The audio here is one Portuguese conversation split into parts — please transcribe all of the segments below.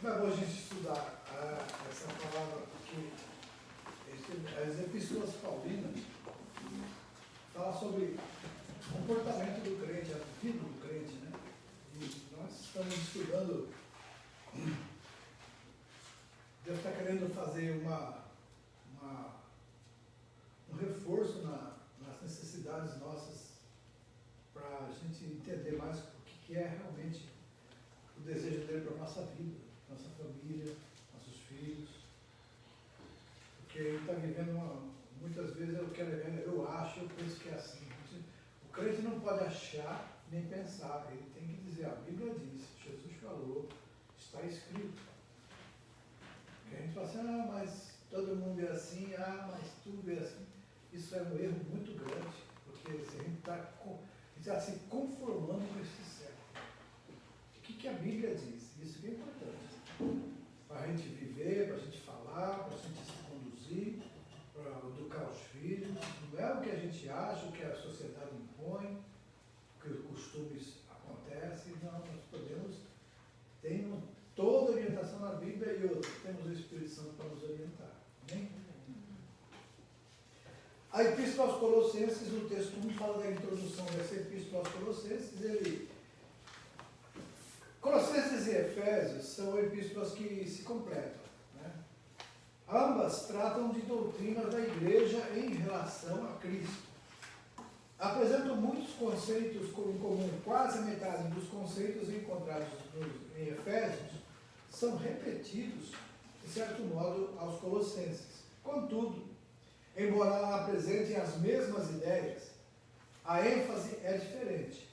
Como é bom a gente estudar essa palavra, porque as epístolas paulinas falam sobre o comportamento do crente, a vida do crente, né? E nós estamos estudando, Deus está querendo fazer um reforço nas necessidades nossas, para a gente entender mais o que é realmente o desejo dele para a nossa vida, nossa família, nossos filhos. Porque ele está vivendo muitas vezes eu acho, eu penso que é assim. O crente não pode achar nem pensar, ele tem que dizer, a Bíblia diz, Jesus falou, está escrito. Porque a gente fala assim, mas todo mundo é assim, mas tudo é assim. Isso é um erro muito grande, porque a gente está se conformando com esse século. O que a Bíblia diz? Isso que é importante. Para a gente viver, para a gente falar, para a gente se conduzir, para educar os filhos. Não é o que a gente acha, o que a sociedade impõe, o que os costumes acontecem. Não, nós temos toda a orientação na Bíblia e outra. Temos o Espírito Santo para nos orientar. Amém? A Epístola aos Colossenses, o texto 1 fala da introdução dessa Epístola aos Colossenses. Colossenses e Efésios são epístolas que se completam, né? Ambas tratam de doutrinas da igreja em relação a Cristo. Apresentam muitos conceitos em comum. Quase a metade dos conceitos encontrados em Efésios são repetidos, de certo modo, aos Colossenses. Contudo, embora apresentem as mesmas ideias, a ênfase é diferente.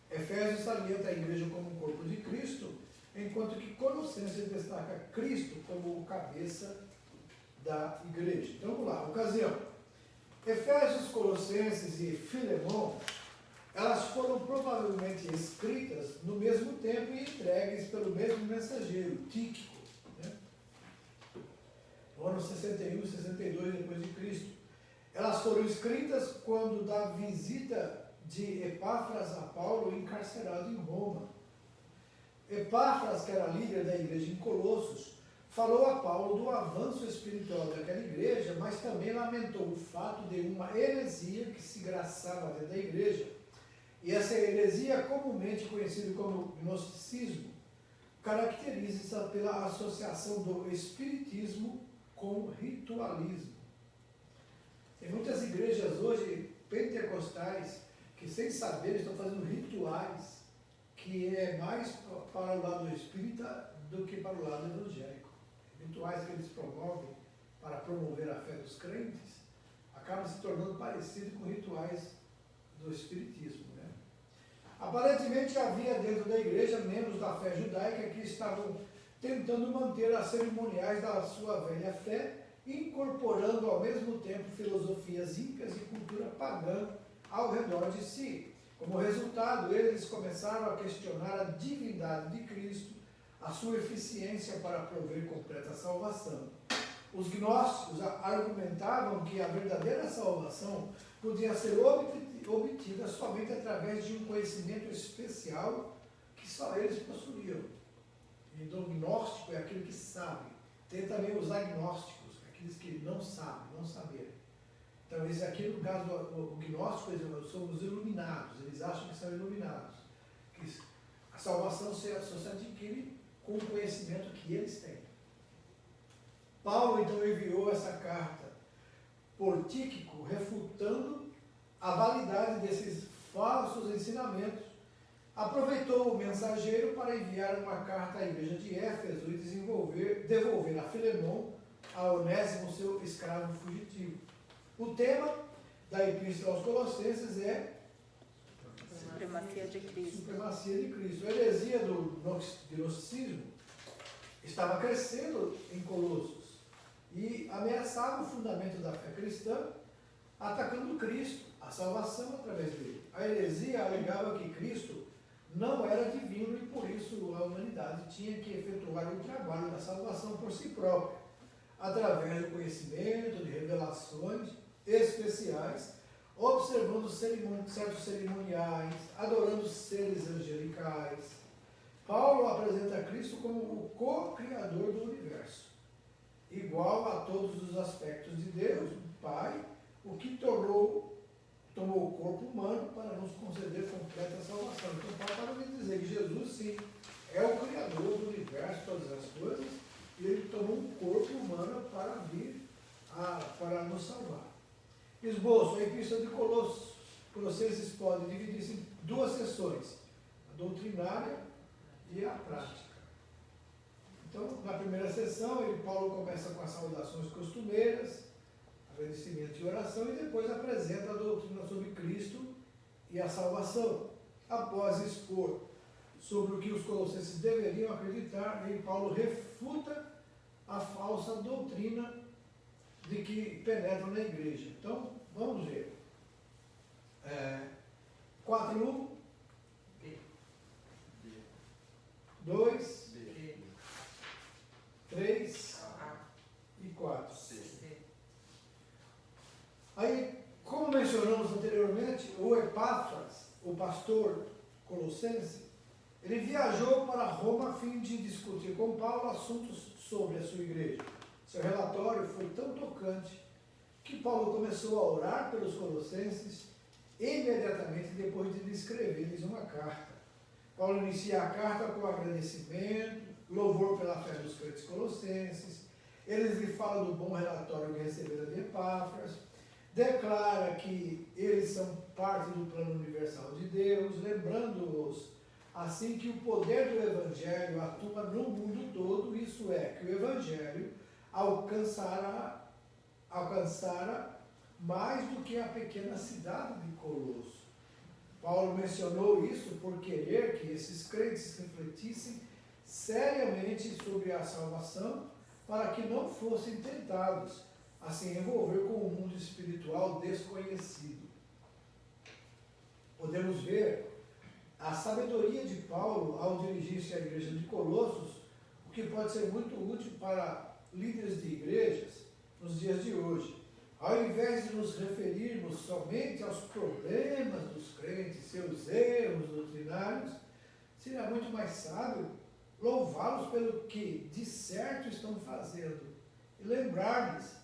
Efésios salienta a igreja como um corpo de Cristo, enquanto que Colossenses destaca Cristo como o cabeça da igreja. Então vamos lá, ocasião. Efésios, Colossenses e Filemão, elas foram provavelmente escritas no mesmo tempo e entregues pelo mesmo mensageiro, Tíquico, né? No ano 61 e 62 depois de Cristo. Elas foram escritas quando da visita de Epáfras a Paulo, encarcerado em Roma. Epáfras, que era líder da igreja em Colossos, falou a Paulo do avanço espiritual daquela igreja, mas também lamentou o fato de uma heresia que se graçava dentro da igreja. E essa heresia, comumente conhecida como gnosticismo, caracteriza-se pela associação do espiritismo com ritualismo. Tem muitas igrejas hoje, pentecostais, que sem saber estão fazendo rituais que é mais para o lado espírita do que para o lado evangélico. Rituais que eles promovem para promover a fé dos crentes acabam se tornando parecidos com rituais do espiritismo, né? Aparentemente havia dentro da igreja membros da fé judaica que estavam tentando manter as cerimoniais da sua velha fé, incorporando ao mesmo tempo filosofias incas e cultura pagã ao redor de si. Como resultado, eles começaram a questionar a divindade de Cristo, a sua eficiência para prover completa salvação. Os gnósticos argumentavam que a verdadeira salvação podia ser obtida somente através de um conhecimento especial que só eles possuíam. Então, o gnóstico é aquele que sabe. Tem também os agnósticos, aqueles que não sabem, não saberem. Então, aqui no caso do gnóstico, eles são os iluminados, eles acham que são iluminados. Que a salvação só se adquire com o conhecimento que eles têm. Paulo, então, enviou essa carta por Tíquico, refutando a validade desses falsos ensinamentos. Aproveitou o mensageiro para enviar uma carta à igreja de Éfeso e devolver a Filemão, a Onésimo, seu escravo fugitivo. O tema da Epístola aos Colossenses é Supremacia de Cristo. Supremacia de Cristo. A heresia do gnosticismo estava crescendo em Colossos e ameaçava o fundamento da fé cristã, atacando Cristo, a salvação através dele. A heresia alegava que Cristo não era divino e por isso a humanidade tinha que efetuar o trabalho da salvação por si própria, através do conhecimento, de revelações especiais, observando certos cerimoniais, adorando seres angelicais, Paulo apresenta Cristo como o co-criador do universo, igual a todos os aspectos de Deus, o Pai, o que tomou o corpo humano para nos conceder completa salvação. Então Paulo está me dizer que Jesus, sim, é o criador do universo, todas as coisas, e ele tomou um corpo humano para vir, para nos salvar. Esboço, a epístola de Colossenses pode dividir-se em duas seções, a doutrinária e a prática. Então, na primeira sessão, Paulo começa com as saudações costumeiras, agradecimento e oração, e depois apresenta a doutrina sobre Cristo e a salvação. Após expor sobre o que os colossenses deveriam acreditar, Paulo refuta a falsa doutrina de que penetram na igreja. Então, vamos ver. 4.1, 2, 3 e 4. Aí, como mencionamos anteriormente, o Epáfras, o pastor colossense, ele viajou para Roma a fim de discutir com Paulo assuntos sobre a sua igreja. Seu relatório foi tão tocante que Paulo começou a orar pelos colossenses imediatamente depois de escrever-lhes uma carta. Paulo inicia a carta com agradecimento, louvor pela fé dos crentes colossenses. Eles lhe falam do bom relatório que receberam de Epáfras, declara que eles são parte do plano universal de Deus, lembrando-os assim que o poder do Evangelho atua no mundo todo, isso é, que o Evangelho alcançara mais do que a pequena cidade de Colosso. Paulo mencionou isso por querer que esses crentes refletissem seriamente sobre a salvação, para que não fossem tentados a se envolver com o mundo espiritual desconhecido. Podemos ver a sabedoria de Paulo ao dirigir-se à igreja de Colossos, o que pode ser muito útil para líderes de igrejas nos dias de hoje. Ao invés de nos referirmos somente aos problemas dos crentes, seus erros doutrinários, seria muito mais sábio louvá-los pelo que de certo estão fazendo e lembrar-lhes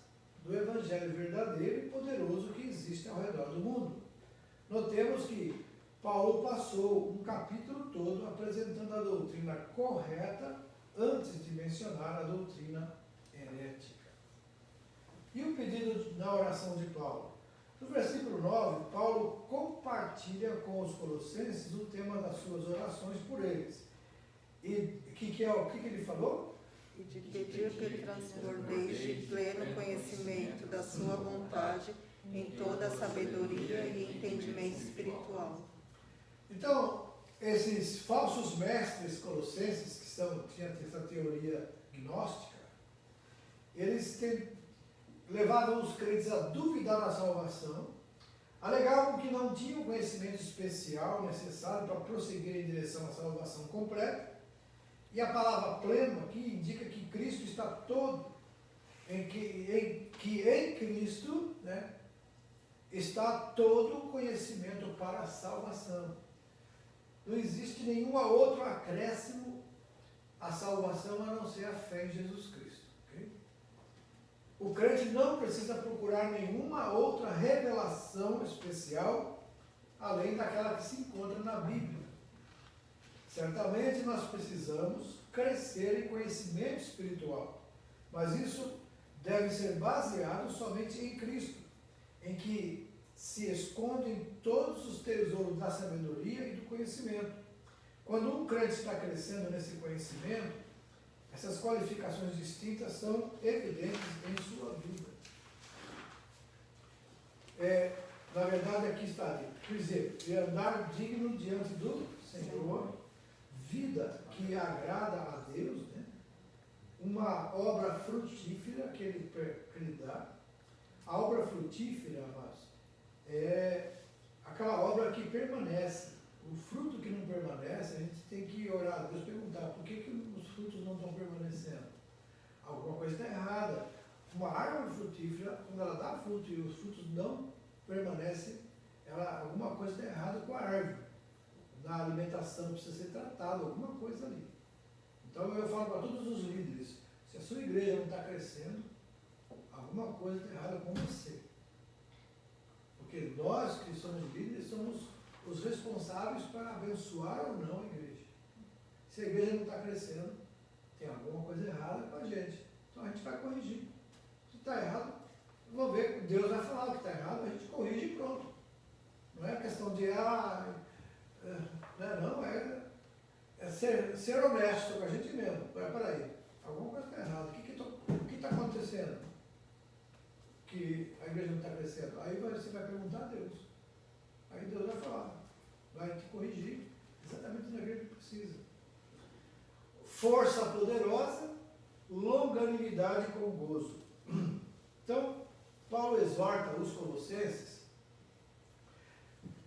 do Evangelho verdadeiro e poderoso que existe ao redor do mundo. Notemos que Paulo passou um capítulo todo apresentando a doutrina correta antes de mencionar a doutrina herética. E o pedido na oração de Paulo? No versículo 9, Paulo compartilha com os colossenses o tema das suas orações por eles. E o que ele falou? E de pedir que transbordeis de pleno conhecimento da sua vontade em toda a sabedoria e entendimento espiritual. Então, esses falsos mestres colossenses, que tinham essa teoria gnóstica, eles levavam os crentes a duvidar da salvação, alegavam que não tinham o conhecimento especial necessário para prosseguir em direção à salvação completa, e a palavra pleno aqui indica que Cristo está todo, que em Cristo, né, está todo o conhecimento para a salvação. Não existe nenhum outro acréscimo à salvação a não ser a fé em Jesus Cristo. Okay? O crente não precisa procurar nenhuma outra revelação especial além daquela que se encontra na Bíblia. Certamente nós precisamos crescer em conhecimento espiritual, mas isso deve ser baseado somente em Cristo, em que se escondem todos os tesouros da sabedoria e do conhecimento. Quando um crente está crescendo nesse conhecimento, essas qualificações distintas são evidentes em sua vida. Na verdade, aqui está, quer dizer, de andar digno diante do Senhor, vida que agrada a Deus, né? Uma obra frutífera que ele dá. A obra frutífera, amados, é aquela obra que permanece. O fruto que não permanece, a gente tem que orar a Deus, perguntar por que os frutos não estão permanecendo. Alguma coisa está errada. Uma árvore frutífera, quando ela dá fruto e os frutos não permanecem, alguma coisa está errada com a árvore. na alimentação precisa ser tratado, alguma coisa ali. Então eu falo para todos os líderes, se a sua igreja não está crescendo, alguma coisa está errada com você. Porque nós que somos líderes somos os responsáveis para abençoar ou não a igreja. Se a igreja não está crescendo, tem alguma coisa errada com a gente. Então a gente vai corrigir. Se está errado, vou ver, Deus vai falar o que está errado, a gente corrige e pronto. Não é questão de, é ser honesto com a gente mesmo. Peraí, alguma coisa está errada. O que está acontecendo? Que a igreja não está crescendo. Aí você vai perguntar a Deus. Aí Deus vai falar, vai te corrigir exatamente naquilo que precisa. Força poderosa, longanimidade com gozo. Então, Paulo exorta os colossenses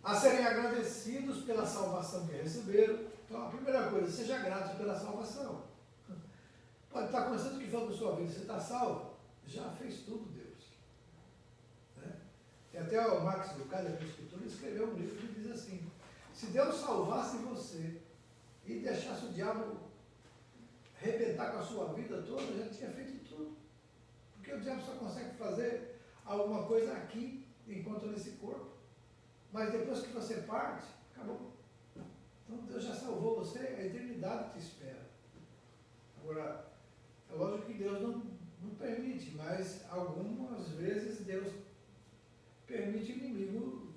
a serem agradecidos pela salvação que receberam. Então, a primeira coisa, seja grato pela salvação. Pode estar acontecendo o que for com a sua vida, você está salvo, já fez tudo Deus. Né? Tem até o Max Lucado, que é escritor, ele escreveu um livro que diz assim, se Deus salvasse você e deixasse o diabo arrebentar com a sua vida toda, já tinha feito tudo. Porque o diabo só consegue fazer alguma coisa aqui, enquanto nesse corpo. Mas depois que você parte, acabou. Então Deus já salvou você, a eternidade te espera. Agora, é lógico que Deus não permite, mas algumas vezes Deus permite o inimigo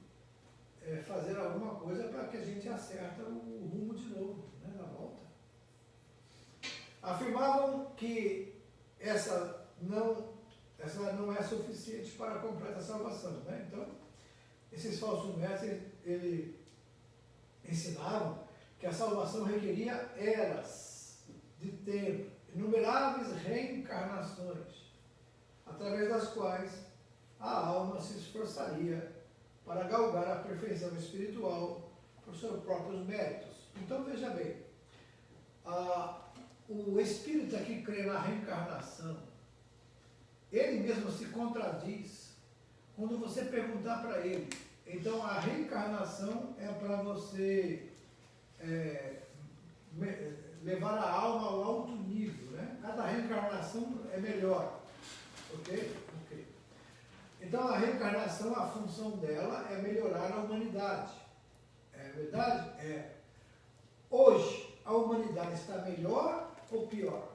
fazer alguma coisa para que a gente acerte o rumo de novo, né, na volta. Afirmavam que essa não é suficiente para a completa salvação. Né? Então, esses falsos mestres, eles ensinavam que a salvação requeria eras de tempo, inumeráveis reencarnações, através das quais a alma se esforçaria para galgar a perfeição espiritual por seus próprios méritos. Então, veja bem, o espírita que crê na reencarnação, ele mesmo se contradiz quando você perguntar para ele. Então, a reencarnação é para você levar a alma ao alto nível, né? Cada reencarnação é melhor, ok? Então, a reencarnação, a função dela é melhorar a humanidade. É verdade? É. Hoje, a humanidade está melhor ou pior?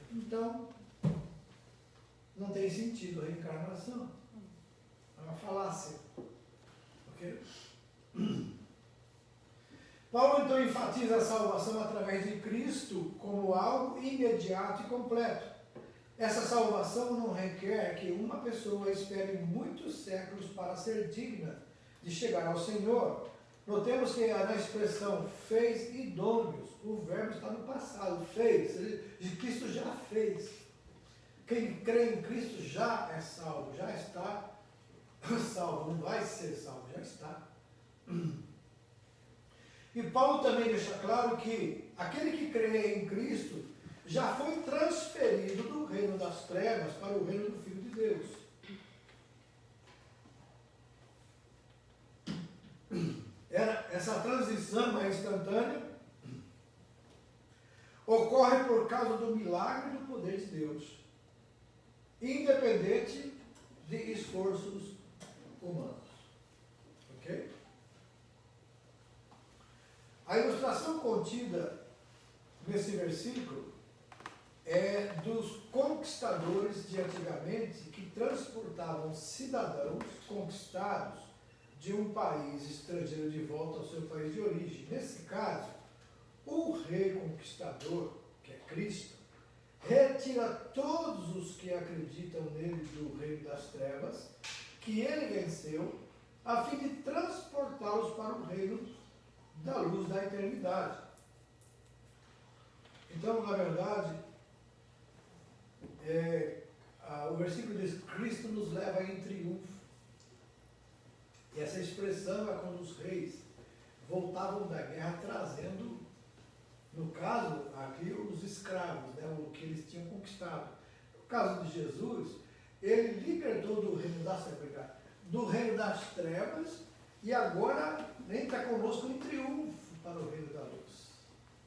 Então, não tem sentido a reencarnação. É uma falácia. Ok? Paulo, então, enfatiza a salvação através de Cristo como algo imediato e completo. Essa salvação não requer que uma pessoa espere muitos séculos para ser digna de chegar ao Senhor. Notemos que na expressão fez idôneos, o verbo está no passado, fez, de Cristo já fez. Quem crê em Cristo já é salvo, já está salvo, não vai ser salvo, já está. E Paulo também deixa claro que aquele que crê em Cristo já foi transferido do reino das trevas para o reino do Filho de Deus. Essa transição é instantânea, ocorre por causa do milagre do poder de Deus, independente de esforços humanos. Ok? A ilustração contida nesse versículo é dos conquistadores de antigamente que transportavam cidadãos conquistados de um país estrangeiro de volta ao seu país de origem. Nesse caso, o rei conquistador, que é Cristo, retira todos os que acreditam nele do reino das trevas, que ele venceu, a fim de transportá-los para o reino da luz da eternidade. Então, na verdade, o versículo diz: Cristo nos leva em triunfo. E essa expressão é quando os reis voltavam da guerra trazendo, no caso, aqui os escravos, né, o que eles tinham conquistado. No caso de Jesus, ele libertou do reino das trevas e agora nem está conosco em triunfo para o reino da luz.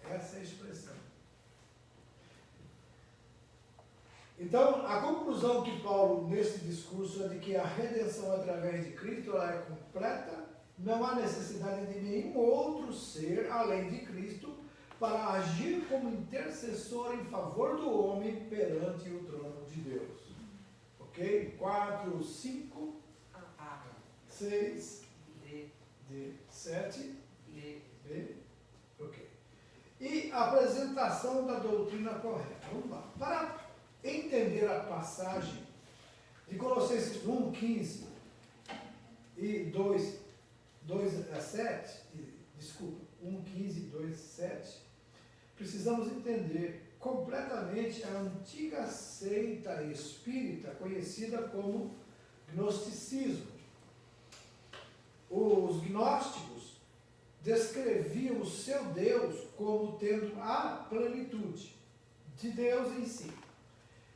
Essa é a expressão. Então, a conclusão que Paulo, nesse discurso, é de que a redenção através de Cristo ela é completa, não há necessidade de nenhum outro ser, além de Cristo, para agir como intercessor em favor do homem perante o trono de Deus. Ok? 4, 5, 6, D, 7, B, ok. E a apresentação da doutrina correta. Vamos lá. Para entender a passagem de Colossenses 1, 15 e 2 a 7, desculpa, 1, 15 e 2, 7, precisamos entender completamente a antiga seita espírita conhecida como gnosticismo. Os gnósticos descreviam o seu Deus como tendo a plenitude de Deus em si.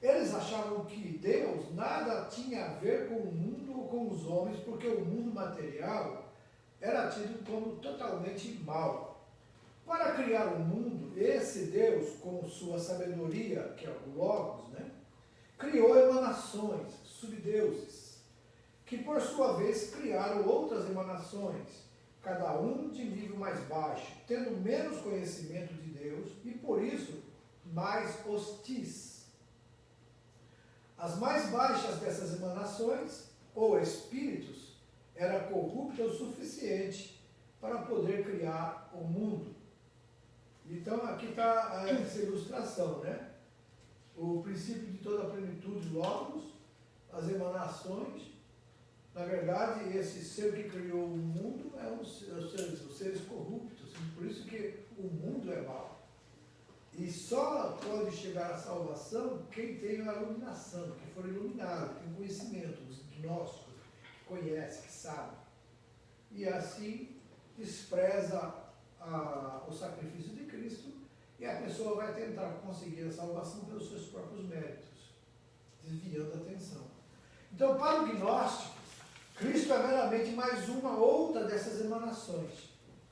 Eles achavam que Deus nada tinha a ver com o mundo ou com os homens, porque o mundo material era tido como totalmente mau. Para criar o mundo, esse Deus, com sua sabedoria, que é o Logos, criou emanações, subdeuses, que por sua vez criaram outras emanações, cada um de nível mais baixo, tendo menos conhecimento de Deus e por isso mais hostis. As mais baixas dessas emanações, ou espíritos, era corrupta o suficiente para poder criar o mundo. Então aqui está essa ilustração, O princípio de toda a plenitude, logos, as emanações. Na verdade, esse ser que criou o mundo é os seres corruptos, por isso que o mundo é mau. E só pode chegar à salvação quem tem a iluminação, que for iluminado, que tem conhecimento, os gnósticos, que conhece, que sabe. E assim despreza o sacrifício de Cristo e a pessoa vai tentar conseguir a salvação pelos seus próprios méritos, desviando a atenção. Então, para o gnóstico, Cristo é meramente mais uma outra dessas emanações.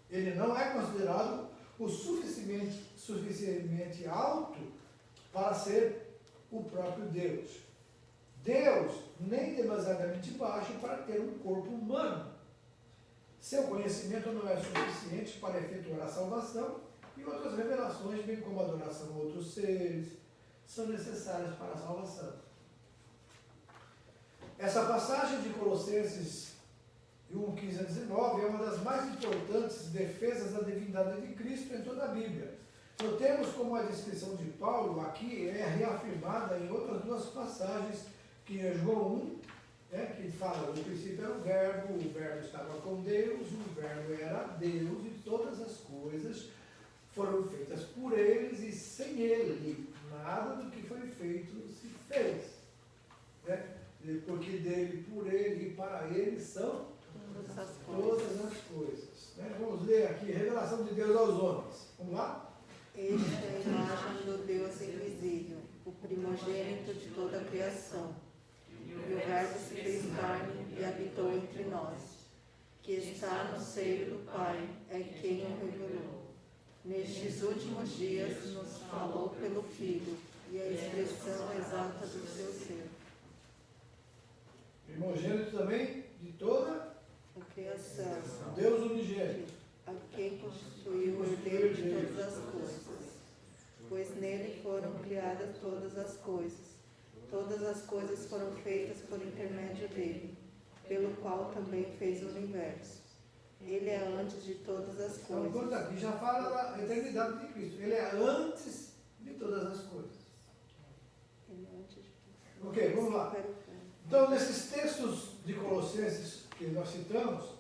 Ele não é considerado o suficientemente alto para ser o próprio Deus. Deus nem demasiadamente baixo para ter um corpo humano. Seu conhecimento não é suficiente para efetuar a salvação e outras revelações, bem como a adoração a outros seres, são necessárias para a salvação. Essa passagem de Colossenses 1, 15 a 19 é uma das mais importantes defesas da divindade de Cristo em toda a Bíblia. Notemos como a descrição de Paulo aqui é reafirmada em outras duas passagens, que é João 1, que fala, no princípio era o verbo estava com Deus, o verbo era Deus, e todas as coisas foram feitas por eles, e sem ele, nada do que foi feito se fez. Porque dele, por ele e para ele são todas as coisas. Vamos ler aqui, revelação de Deus aos homens. Vamos lá? Este é a imagem do Deus invisível, o primogênito de toda a criação. E o Verbo se fez carne e habitou entre nós, que está no seio do Pai, é quem o revelou. Nestes últimos dias nos falou pelo Filho, e a expressão exata do seu ser. Primogênito também de toda A criação, Deus unigênito, a quem constituiu o herdeiro de todas as coisas, pois nele foram criadas todas as coisas. Todas as coisas foram feitas por intermédio dele, pelo qual também fez o universo. Ele é antes de todas as coisas. Então, aqui já fala da eternidade de Cristo. Ele é antes de todas as coisas. Ele é antes de todas. Ok, vamos lá. Então, nesses textos de Colossenses que nós citamos,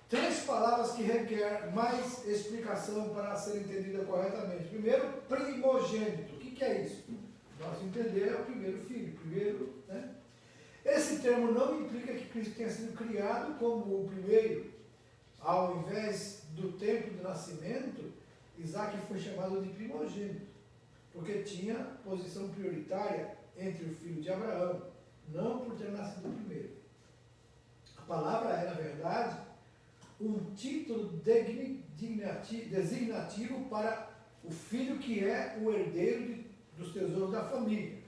três palavras que requerem mais explicação para ser entendida corretamente. Primeiro, primogênito. O que é isso? Nós entender é o primeiro filho, Esse termo não implica que Cristo tenha sido criado como o primeiro. Ao invés do tempo do nascimento, Isaac foi chamado de primogênito, porque tinha posição prioritária entre o filho de Abraão, não por ter nascido primeiro. A palavra é, na verdade, um título designativo para o filho que é o herdeiro dos tesouros da família.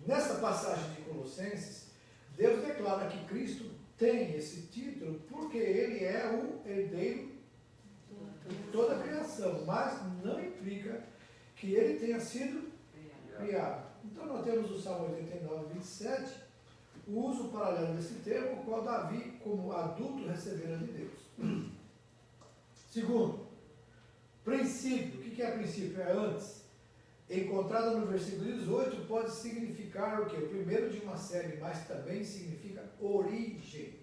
Nessa passagem de Colossenses, Deus declara que Cristo tem esse título porque ele é o herdeiro de toda a criação, mas não implica que ele tenha sido criado. Então nós temos o Salmo 89, 27, o uso paralelo desse termo, o qual Davi, como adulto, recebera de Deus. Segundo, princípio. O que é princípio? É antes. Encontrada no versículo 18, pode significar o quê? O primeiro de uma série, mas também significa origem.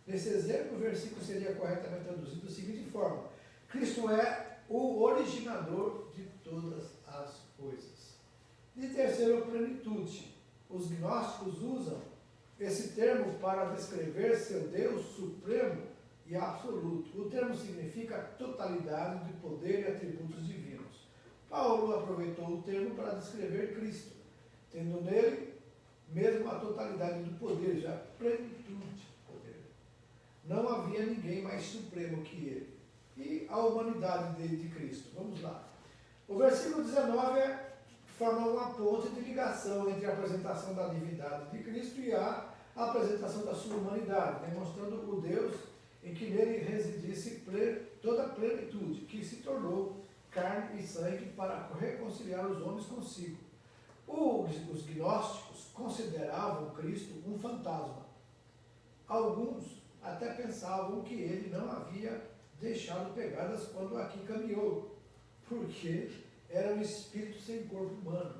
Nesse exemplo, o versículo seria corretamente traduzido da seguinte forma: Cristo é o originador de todas as coisas. E terceiro, plenitude. Os gnósticos usam esse termo para descrever seu Deus supremo e absoluto. O termo significa totalidade de poder e atributos divinos. Paulo aproveitou o termo para descrever Cristo, tendo nele mesmo a totalidade do poder, já plenitude de poder. Não havia ninguém mais supremo que ele. E a humanidade de Cristo. Vamos lá. O versículo 19 forma uma ponte de ligação entre a apresentação da divindade de Cristo e a apresentação da sua humanidade, demonstrando o Deus em que nele residisse toda a plenitude, que se tornou carne e sangue para reconciliar os homens consigo. Os gnósticos consideravam Cristo um fantasma. Alguns até pensavam que ele não havia deixado pegadas quando aqui caminhou, porque era um espírito sem corpo humano.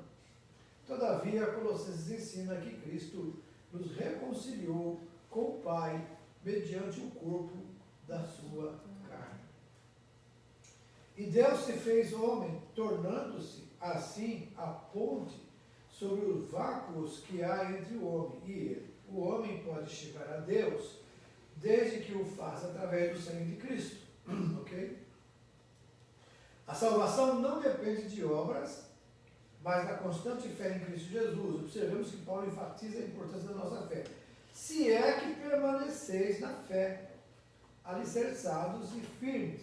Todavia, Colossenses ensina que Cristo nos reconciliou com o Pai mediante o corpo da sua carne. E Deus se fez homem, tornando-se assim a ponte sobre os vácuos que há entre o homem e ele. O homem pode chegar a Deus desde que o faça através do sangue de Cristo. Ok? A salvação não depende de obras, mas da constante fé em Cristo Jesus. Observemos que Paulo enfatiza a importância da nossa fé. Se é que permaneceis na fé, alicerçados e firmes,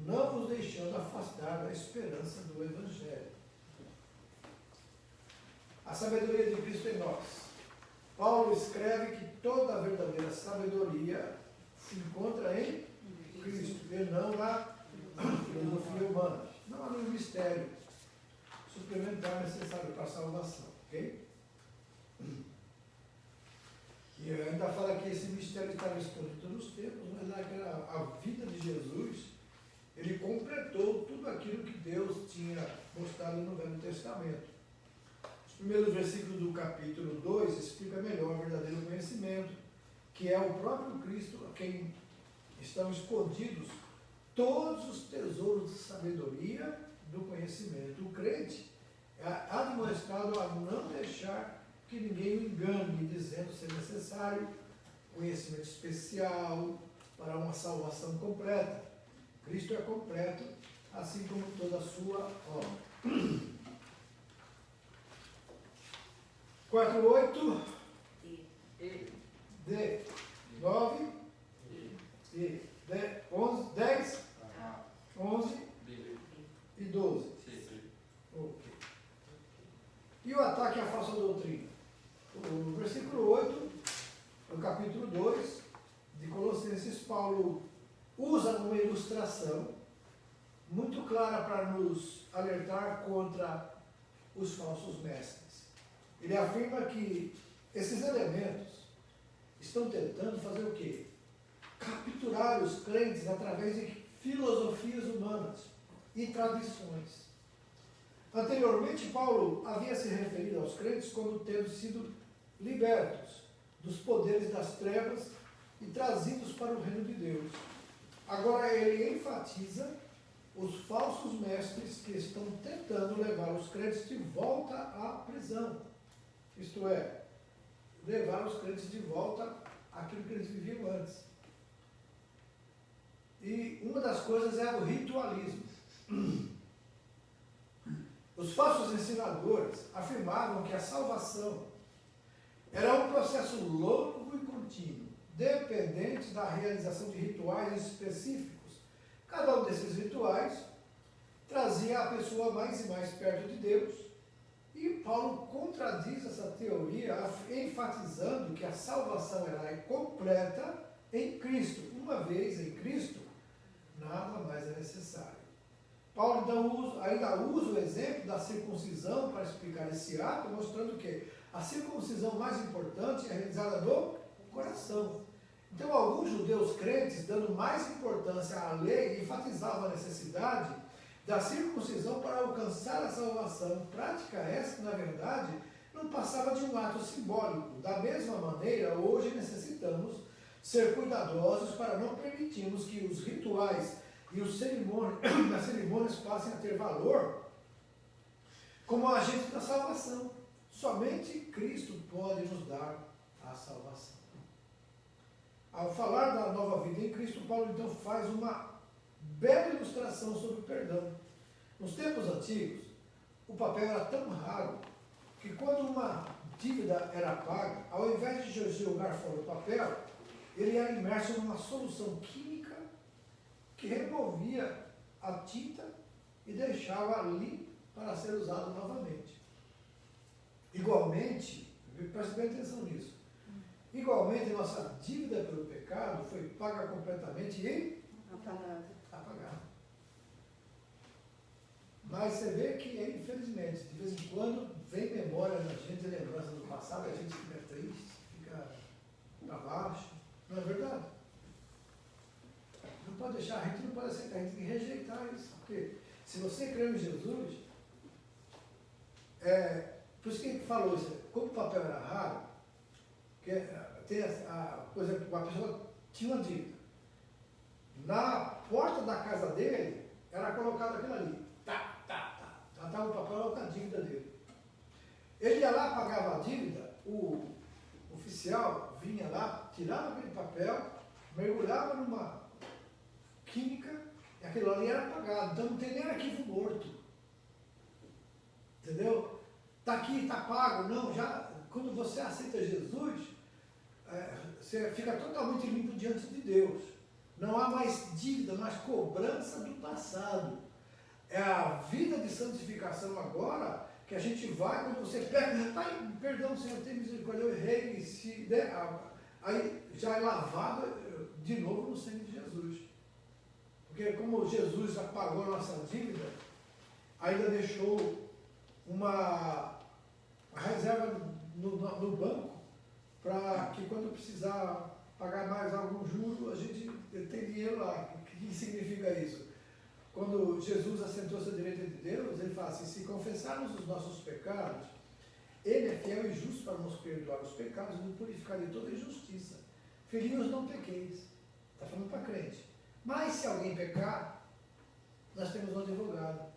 não vos deixando afastar da esperança do Evangelho. A sabedoria de Cristo em nós. Paulo escreve que toda a verdadeira sabedoria se encontra em Cristo, e não na filosofia humana. Não há nenhum mistério suplementar necessário para a salvação. Ok? E ainda fala que esse mistério estava escondido nos tempos, mas a vida de Jesus, ele completou tudo aquilo que Deus tinha mostrado no Velho Testamento. Os primeiros versículos do capítulo 2 explicam melhor o verdadeiro conhecimento, que é o próprio Cristo, a quem estão escondidos todos os tesouros de sabedoria do conhecimento. O crente é admoestado a não deixar que ninguém o engane, dizendo ser necessário conhecimento especial para uma salvação completa. Cristo é completo, assim como toda a sua obra. 4:8 D 9 E 11 10 11 e 12. Ok. E o ataque à falsa doutrina? O versículo 8, no capítulo 2 de Colossenses, Paulo usa uma ilustração muito clara para nos alertar contra os falsos mestres. Ele afirma que esses elementos estão tentando fazer o quê? Capturar os crentes através de filosofias humanas e tradições. Anteriormente, Paulo havia se referido aos crentes como tendo sido libertos dos poderes das trevas e trazidos para o reino de Deus. Agora ele enfatiza os falsos mestres que estão tentando levar os crentes de volta à prisão. Isto é, levar os crentes de volta àquilo que eles viviam antes. E uma das coisas é o ritualismo. Os falsos ensinadores afirmavam que a salvação era um processo longo e contínuo, dependente da realização de rituais específicos. Cada um desses rituais trazia a pessoa mais e mais perto de Deus. E Paulo contradiz essa teoria, enfatizando que a salvação ela é completa em Cristo. Uma vez em Cristo, nada mais é necessário. Paulo então ainda usa o exemplo da circuncisão para explicar esse ato, mostrando que a circuncisão mais importante é realizada no coração. Então, alguns judeus crentes, dando mais importância à lei, enfatizavam a necessidade da circuncisão para alcançar a salvação. Prática essa que, na verdade, não passava de um ato simbólico. Da mesma maneira, hoje necessitamos ser cuidadosos para não permitirmos que os rituais e as cerimônias passem a ter valor como agente da salvação. Somente Cristo pode nos dar a salvação. Ao falar da nova vida em Cristo, Paulo então faz uma bela ilustração sobre o perdão. Nos tempos antigos, o papel era tão raro que quando uma dívida era paga, ao invés de jogar fora o papel, ele era imerso numa solução química que removia a tinta e deixava ali para ser usado novamente. Igualmente, preste bem atenção nisso, igualmente nossa dívida pelo pecado foi paga completamente e apagada. Mas você vê que, infelizmente, de vez em quando vem memória na gente, lembrança do passado, a gente fica triste, fica para baixo. Não é verdade? Não pode deixar, a gente não pode aceitar, a gente tem que rejeitar isso. Porque se você crê em Jesus, por isso que ele falou isso, como o papel era raro, que tem por exemplo, uma pessoa tinha uma dívida. Na porta da casa dele, era colocado aquilo ali. Já estava o papel com a dívida dele. Ele ia lá, pagava a dívida, o oficial vinha lá, tirava aquele papel, mergulhava numa química, e aquilo ali era pagado. Então não tem nem arquivo morto. Entendeu? Está aqui, está pago. Não, já quando você aceita Jesus, você fica totalmente limpo diante de Deus. Não há mais dívida, mais cobrança do passado. É a vida de santificação agora, que a gente vai, quando você pega, já está em perdão, Senhor, tem misericórdia, eu errei, aí já é lavado de novo no sangue de Jesus. Porque como Jesus já pagou a nossa dívida, ainda deixou uma reserva no banco, para que quando precisar pagar mais algum juro, a gente tem dinheiro lá. O que significa isso? Quando Jesus assentou-se à direita de Deus, ele fala assim, se confessarmos os nossos pecados, ele é fiel e justo para nos perdoar os pecados e nos purificar de toda injustiça. Filhinhos, não pequeis. Está falando para crente. Mas se alguém pecar, nós temos um advogado.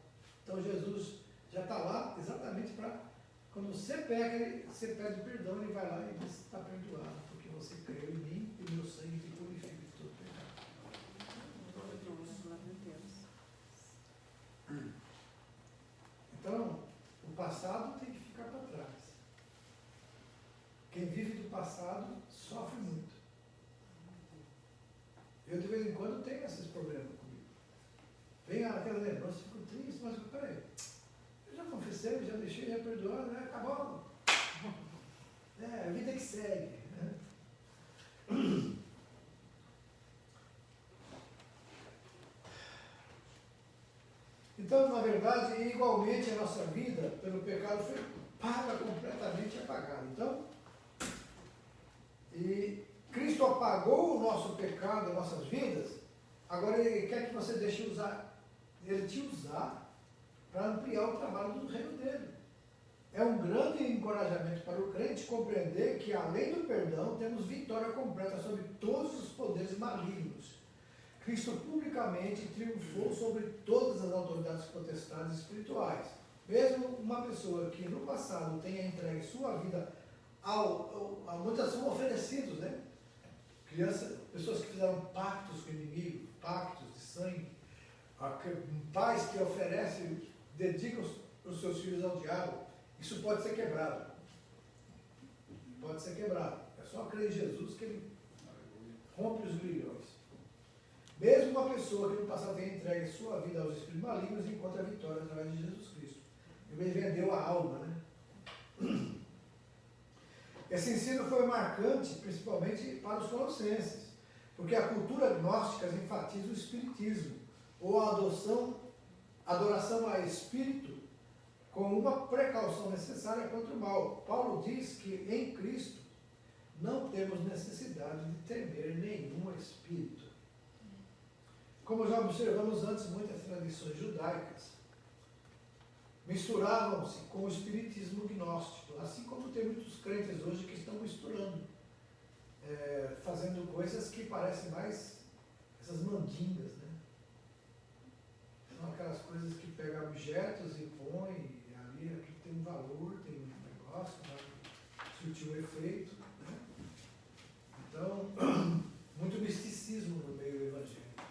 Então Jesus já está lá exatamente para, quando você peca, você pede perdão, ele vai lá e diz, está perdoado, porque você creu em mim e o meu sangue te purifica de todo pecado. Então, o passado tem que ficar para trás. Quem vive do passado sofre muito. Eu, de vez em quando, tenho esses problemas comigo. Vem aquela lembrança, fico triste, mas peraí, eu já confessei, já deixei, já perdoado, né? Acabou. A vida que segue. Né? Então, na verdade, igualmente a nossa vida, pelo pecado, foi paga completamente apagada. Então, e Cristo apagou o nosso pecado, as nossas vidas, agora Ele quer que você deixe Ele te usar para ampliar o trabalho do reino dele. É um grande encorajamento para o crente compreender que, além do perdão, temos vitória completa sobre todos os poderes malignos. Cristo publicamente triunfou sobre todas as autoridades potestades espirituais. Mesmo uma pessoa que no passado tenha entregue sua vida muitas são oferecidos, né? Pessoas que fizeram pactos com o inimigo, pactos de sangue, pais que oferecem, dedicam os seus filhos ao diabo. Isso pode ser quebrado. Pode ser quebrado. É só crer em Jesus que ele rompe os grilhões. Mesmo uma pessoa que no passado tenha entregue sua vida aos espíritos malignos encontra a vitória através de Jesus Cristo. Ele vendeu a alma, né? Esse ensino foi marcante, principalmente para os colossenses, porque a cultura gnóstica enfatiza o espiritismo, ou a adoração a espírito, com uma precaução necessária contra o mal. Paulo diz que em Cristo não temos necessidade de temer nenhum espírito. Como já observamos antes, muitas tradições judaicas misturavam-se com o espiritismo gnóstico, assim como tem muitos crentes hoje que estão misturando, fazendo coisas que parecem mais essas mandingas, né? São aquelas coisas que pegam objetos e põem ali, aqui tem um valor, tem um negócio, vai surtir um efeito, né? Então, muito misticismo no meio evangélico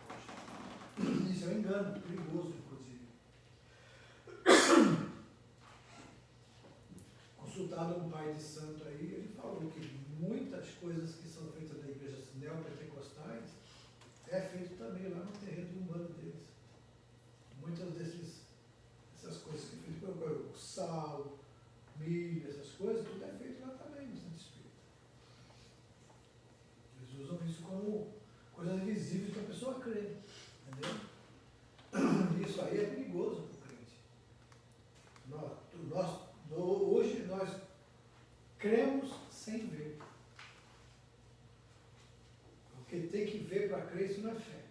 hoje. Isso é um engano, perigoso, inclusive. Consultado um pai de santo aí, ele falou que muitas coisas que são feitas nas igrejas neopentecostais é feito também lá no terreno de umbanda deles. Muitas dessas coisas que é feito com sal, milho, essas coisas, tudo é feito lá também no Santo Espírito. Eles usam isso como coisas visíveis para a pessoa crer. Entendeu? Isso aí é perigoso para o crente. Hoje nós cremos sem ver. Porque tem que ver para crer, isso não é fé.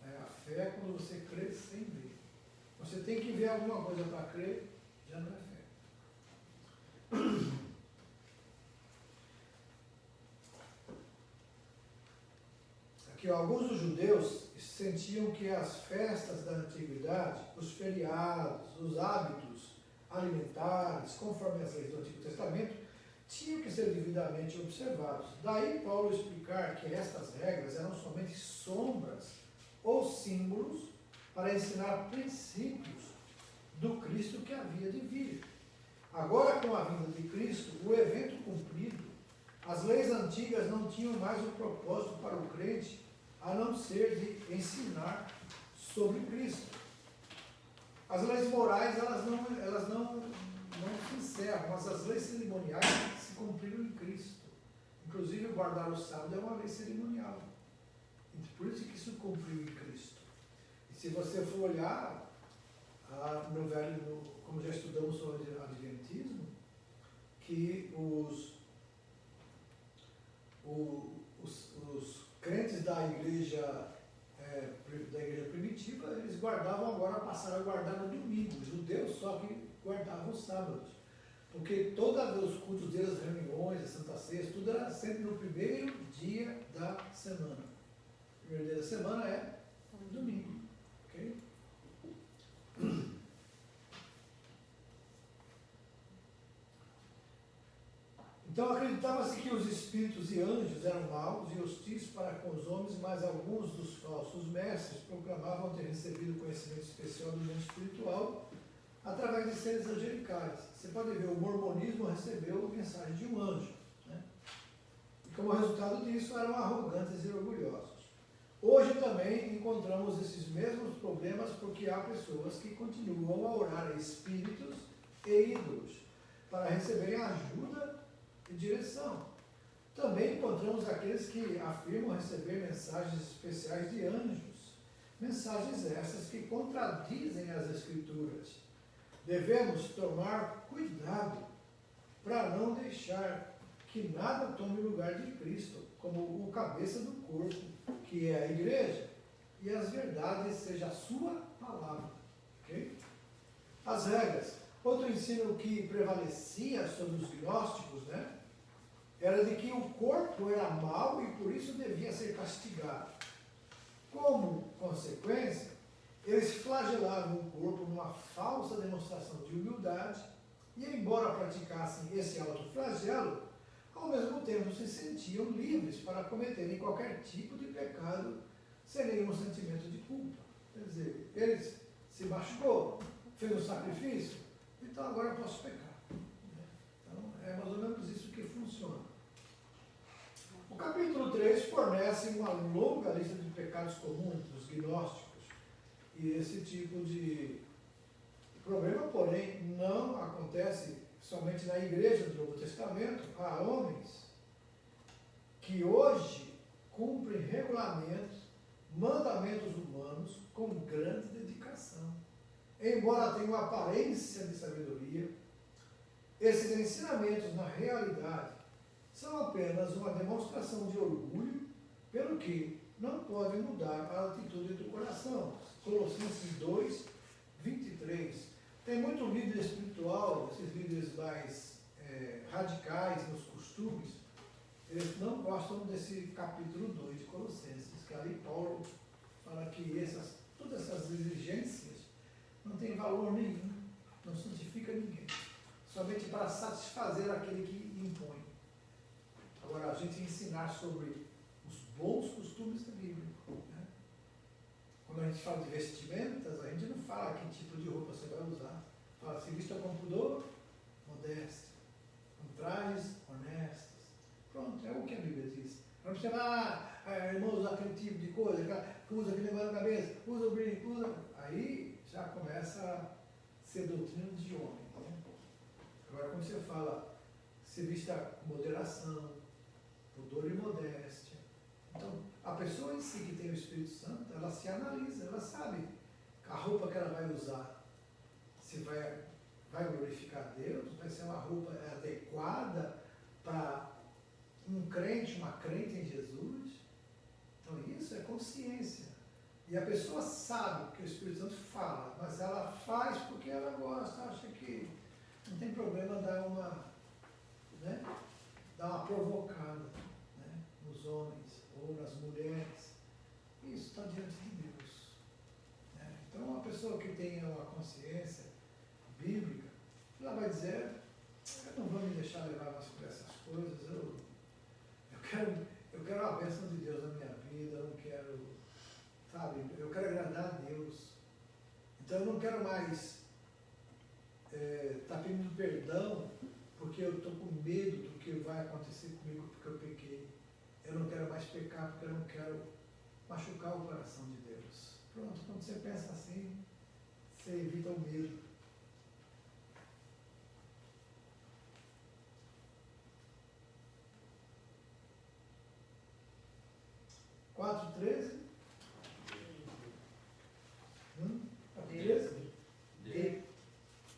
A fé é quando você crê sem ver. Você tem que ver alguma coisa para crer, já não é fé. Aqui, alguns dos judeus sentiam que as festas da antiguidade, os feriados, os hábitos alimentares, conforme as leis do Antigo Testamento, tinham que ser devidamente observados. Daí Paulo explicar que estas regras eram somente sombras ou símbolos para ensinar princípios do Cristo que havia de vir. Agora, com a vinda de Cristo, o evento cumprido, as leis antigas não tinham mais o propósito para o crente a não ser de ensinar sobre Cristo. As leis morais, elas não se encerram, mas as leis cerimoniais se cumpriram em Cristo. Inclusive, guardar o sábado é uma lei cerimonial. Por isso que isso cumpriu em Cristo. E se você for olhar, como já estudamos sobre o Adventismo, que os crentes da igreja primitiva, eles guardavam agora, passaram a guardar no domingo. Os judeus só que guardavam os sábados. Porque todos os cultos deles, as reuniões, as Santas Ceias, tudo era sempre no primeiro dia da semana. O primeiro dia da semana é domingo. Ok? Então acreditava-se que os espíritos e anjos eram maus e hostis para com os homens, mas alguns dos falsos mestres proclamavam ter recebido conhecimento especial do mundo espiritual através de seres angelicais. Você pode ver, o mormonismo recebeu mensagem de um anjo, né? E como resultado disso, eram arrogantes e orgulhosos. Hoje também encontramos esses mesmos problemas porque há pessoas que continuam a orar a espíritos e ídolos para receberem ajuda e direção. Também encontramos aqueles que afirmam receber mensagens especiais de anjos, mensagens essas que contradizem as Escrituras. Devemos tomar cuidado para não deixar que nada tome lugar de Cristo, como o cabeça do corpo, que é a igreja, e as verdades seja a sua palavra. Okay? As regras. Outro ensino que prevalecia sobre os gnósticos, né, era de que o corpo era mau e por isso devia ser castigado. Como consequência, eles flagelavam o corpo numa falsa demonstração de humildade e, embora praticassem esse autoflagelo, ao mesmo tempo se sentiam livres para cometerem qualquer tipo de pecado sem nenhum sentimento de culpa. Quer dizer, eles se machucou, fez um sacrifício, então agora eu posso pecar. Então, é mais ou menos isso que funciona. O capítulo 3 fornece uma longa lista de pecados comuns dos gnósticos. E esse tipo de problema, porém, não acontece somente na igreja do Novo Testamento. Há homens que hoje cumprem regulamentos, mandamentos humanos com grande dedicação. Embora tenham aparência de sabedoria, esses ensinamentos, na realidade, são apenas uma demonstração de orgulho, pelo que não podem mudar a atitude do coração. Colossenses 2, 23. Tem muito líder espiritual, esses líderes mais radicais nos costumes, eles não gostam desse capítulo 2 de Colossenses, que ali Paulo fala que todas essas exigências não têm valor nenhum, não santifica ninguém, somente para satisfazer aquele que impõe. Agora, a gente ensinar sobre os bons costumes da Bíblia. Né? Quando a gente fala de vestimentas, a gente não fala que tipo de roupa você vai usar. Fala, se vista com pudor, modéstia, com trajes honestos. Pronto, é o que a Bíblia diz. Não precisa, irmão, usar aquele tipo de coisa, usa aquele negócio na cabeça, usa o brinco, usa. Aí já começa a ser doutrina de homem. Né? Agora, quando você fala, se vista com moderação, pudor e modéstia. Então, a pessoa em si que tem o Espírito Santo, ela se analisa, ela sabe a roupa que ela vai usar, se vai glorificar a Deus, vai ser uma roupa adequada para um crente, uma crente em Jesus. Então, isso é consciência. E a pessoa sabe que o Espírito Santo fala, mas ela faz porque ela gosta, acha que não tem problema dar uma provocada, né, nos homens ou nas mulheres. Isso está diante de Deus. Né? Então, uma pessoa que tenha uma consciência bíblica, ela vai dizer, eu não vou me deixar levar mais por essas coisas, eu quero a bênção de Deus na minha vida, eu não quero, sabe, eu quero agradar a Deus. Então, eu não quero mais estar pedindo perdão porque eu estou com medo do que vai acontecer comigo porque eu pequei. Eu não quero mais pecar porque eu não quero machucar o coração de Deus. Pronto, quando você pensa assim, você evita o medo. Quatro, 13? 13? D.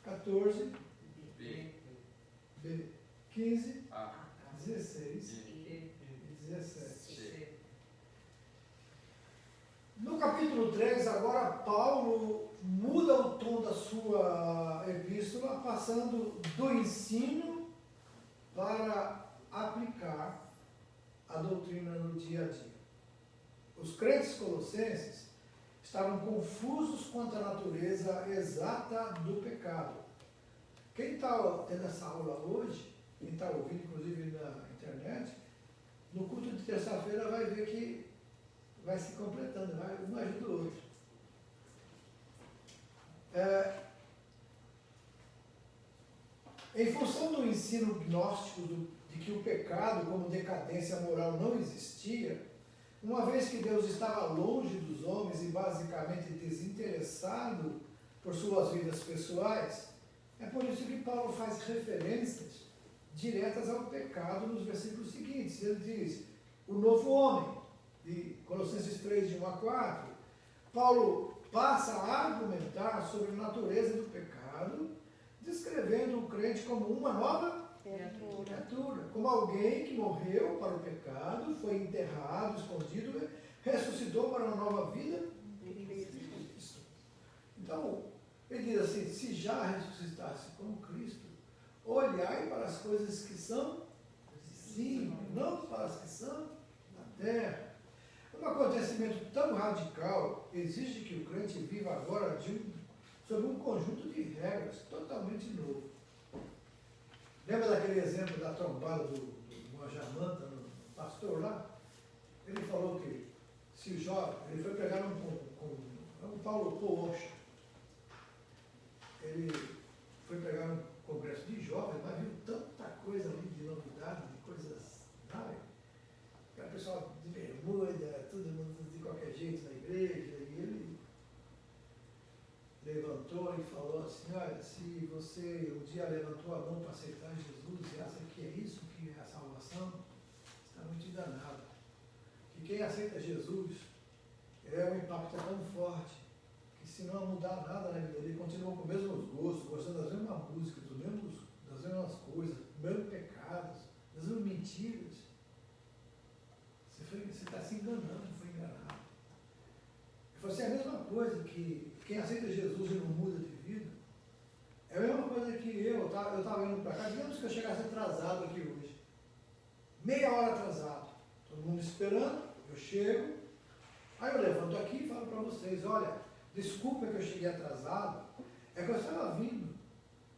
14. B. 15. 16. E 17. No capítulo 3, agora Paulo muda o tom da sua epístola, passando do ensino para aplicar a doutrina no dia a dia. Os crentes colossenses estavam confusos quanto à natureza exata do pecado. Quem está tendo essa aula hoje, quem está ouvindo inclusive na internet, no culto de terça-feira vai ver que vai se completando, um ajuda o outro. Em função do ensino gnóstico de que o pecado como decadência moral não existia, uma vez que Deus estava longe dos homens e basicamente desinteressado por suas vidas pessoais, é por isso que Paulo faz referências diretas ao pecado nos versículos seguintes. Ele diz, o novo homem, de Colossenses 3, de 1 a 4. Paulo passa a argumentar sobre a natureza do pecado, descrevendo o crente como uma nova criatura, como alguém que morreu para o pecado, foi enterrado, escondido, ressuscitou para uma nova vida em Cristo. Então, ele diz assim, se já ressuscitasse com Cristo, olhai para as coisas que são de cima, não para as que são na terra. Um acontecimento tão radical exige que o crente viva agora sob um conjunto de regras totalmente novo. Lembra daquele exemplo da trombada do Jamanta, no pastor lá? Ele falou que se o jovem, ele foi pregar um Paulo Poosha. Ele foi pregar um congresso de jovens, mas viu tanta coisa ali de novidade, de coisas. Sabe? levantou e falou assim, olha, se você um dia levantou a mão para aceitar Jesus e acha que é isso que é a salvação, está muito enganado. Que quem aceita Jesus, o impacto é tão forte, que se não mudar nada na vida dele, continua com os mesmos gostos, gostando das mesmas músicas, das mesmas coisas, dos mesmos pecados, das mesmas mentiras. Você está se enganando, foi enganado. Eu falei assim, é a mesma coisa que quem aceita Jesus e não muda de vida, é a mesma coisa que eu estava indo para cá, digamos que eu chegasse atrasado aqui hoje, meia hora atrasado, todo mundo esperando, eu chego, aí eu levanto aqui e falo para vocês, olha, desculpa que eu cheguei atrasado, é que eu estava vindo,